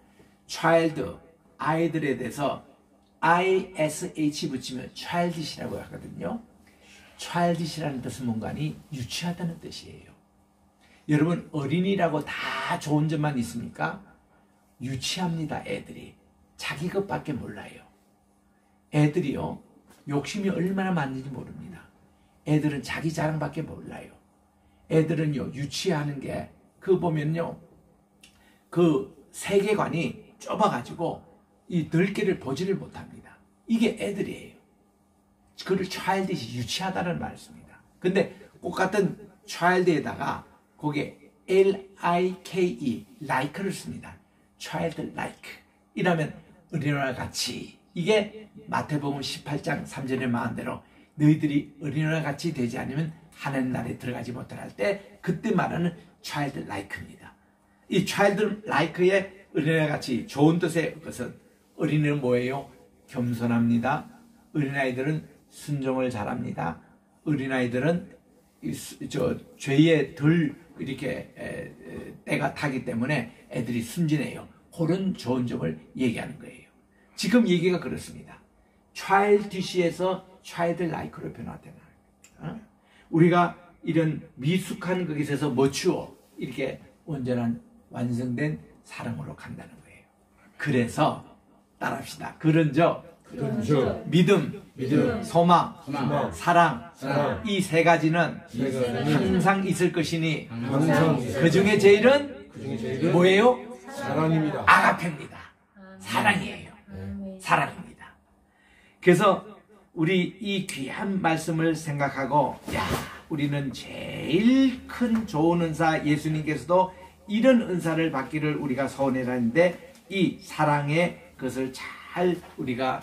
child, 아이들에 대해서 ISH 붙이면 childish라고 하거든요. childish라는 뜻은 뭔가니 유치하다는 뜻이에요. 여러분, 어린이라고 다 좋은 점만 있습니까? 유치합니다. 애들이 자기 것밖에 몰라요. 애들이요, 욕심이 얼마나 많은지 모릅니다. 애들은 자기 자랑밖에 몰라요. 애들은요, 유치하는 게 그 보면요, 그 세계관이 좁아가지고 이 넓게를 보지를 못합니다. 이게 애들이에요. 그걸 childish, 유치하다는 말을 씁니다. 근데 똑같은 child에다가 거기에 L-I-K-E, like를 씁니다. childlike. 이라면 어린아이와 같이. 이게 마태복음 18장 3절에 말한 대로 너희들이 어린아이와 같이 되지 않으면 하나님 나라에 들어가지 못할 때 그때 말하는 childlike입니다. 이 childlike의 어린아이와 같이 좋은 뜻의 것은, 어린이는 뭐예요? 겸손합니다. 어린아이들은 순종을 잘합니다. 어린아이들은 죄에 덜 이렇게 때가 타기 때문에 애들이 순진해요. 그런 좋은 점을 얘기하는 거예요. 지금 얘기가 그렇습니다. childish에서 childlike로 변화되는 거예요. 우리가 이런 미숙한 것에서 mature, 이렇게 온전한 완성된 사랑으로 간다는 거예요. 그래서 따라합시다. 그런저 믿음, 소망, 사랑. 이 세 가지는 항상 있을 것이니 그 중에 제일은 뭐예요? 사랑입니다. 아가페입니다. 사랑이에요. 사랑입니다. 그래서 우리 이 귀한 말씀을 생각하고, 야, 우리는 제일 큰 좋은 은사, 예수님께서도 이런 은사를 받기를 우리가 소원해라는데 이 사랑의 것을 잘 우리가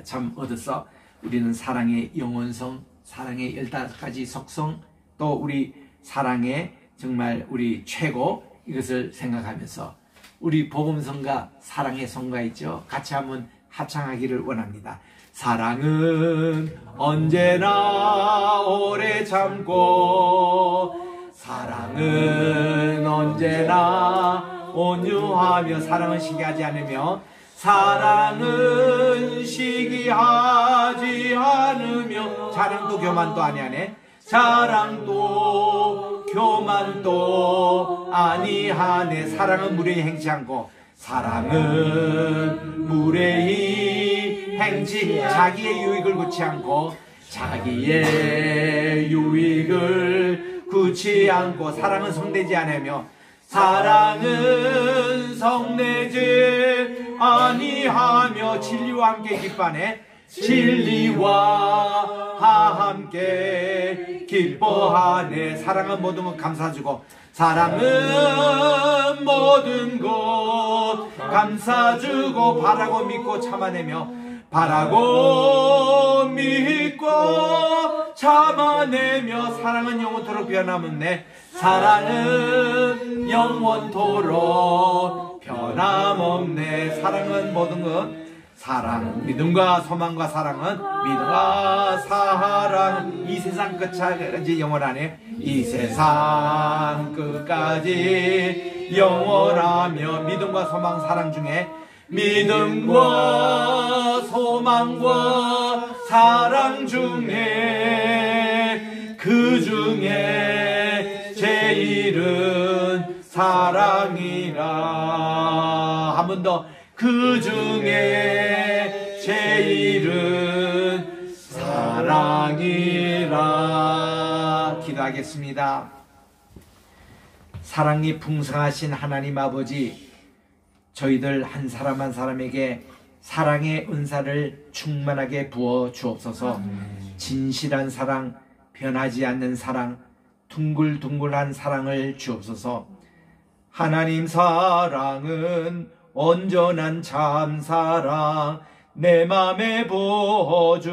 참 얻어서 우리는 사랑의 영원성, 사랑의 15가지 속성, 또 우리 사랑의 정말 우리 최고, 이것을 생각하면서 우리 복음성가 사랑의 성가 있죠? 같이 한번 합창하기를 원합니다. 사랑은 언제나 오래 참고, 사랑은 언제나 온유하며 사랑은 시기하지 않으며 사랑은 시기하지 않으며 자랑도 교만도 아니하네. 자랑도 교만도 아니하네. 사랑은 무례히 행치 않고 사랑은 무례히 행치 자기의 유익을 굳지 않고 자기의 유익을 굳지 않고 사랑은 성내지 않으며 사랑은 성내지 아니하며 진리와 함께 기뻐하네. 진리와 함께 기뻐하네. 사랑은 모든 것 감사주고 사랑은 모든 것 감사주고 바라고 믿고 참아내며 바라고 믿고 참아내며 사랑은 영원토록 변함없네. 사랑은 영원토록 변함없네. 사랑은 모든 것 사랑 믿음과 소망과 사랑은 믿음과 사랑 이 세상 끝까지 영원하네. 이 세상 끝까지 영원하며 믿음과 소망 사랑 중에 믿음과 소망과 사랑 중에 그 중에 제일은 사랑이라. 한 번 더. 그 중에 제일은 사랑이라. 기도하겠습니다. 사랑이 풍성하신 하나님 아버지, 저희들 한 사람 한 사람에게 사랑의 은사를 충만하게 부어 주옵소서. 진실한 사랑, 변하지 않는 사랑, 둥글둥글한 사랑을 주옵소서. 하나님 사랑은 온전한 참사랑 내 맘에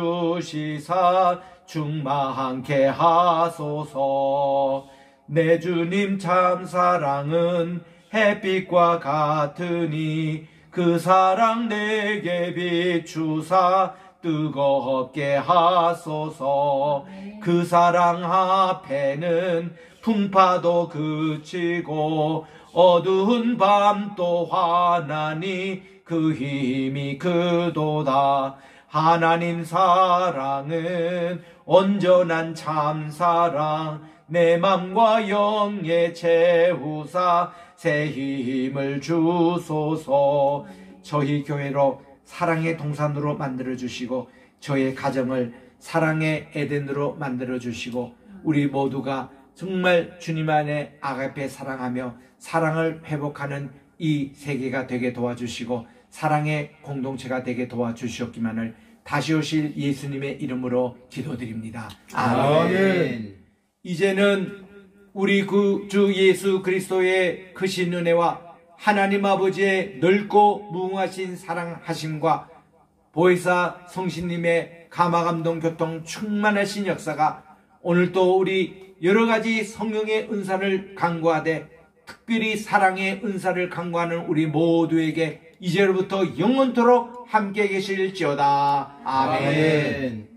부어주시사 충만케 하소서. 내 주님 참사랑은 햇빛과 같으니 그 사랑 내게 비추사 뜨겁게 하소서. 그 사랑 앞에는 풍파도 그치고 어두운 밤도 환하니 그 힘이 그도다. 하나님 사랑은 온전한 참사랑 내 맘과 영에 채우사 새 힘을 주소서. 저희 교회로 사랑의 동산으로 만들어주시고 저의 가정을 사랑의 에덴으로 만들어주시고 우리 모두가 정말 주님 안에 아가페 사랑하며 사랑을 회복하는 이 세계가 되게 도와주시고 사랑의 공동체가 되게 도와주시옵기만을 다시 오실 예수님의 이름으로 기도드립니다. 아멘. 이제는 우리 그 주 예수 그리스도의 크신 은혜와 하나님 아버지의 넓고 무궁하신 사랑하심과 보혜사 성신님의 감화감동 교통 충만하신 역사가 오늘도 우리 여러가지 성령의 은사를 간구하되 특별히 사랑의 은사를 간구하는 우리 모두에게 이제로부터 영원토록 함께 계실지어다. 아멘.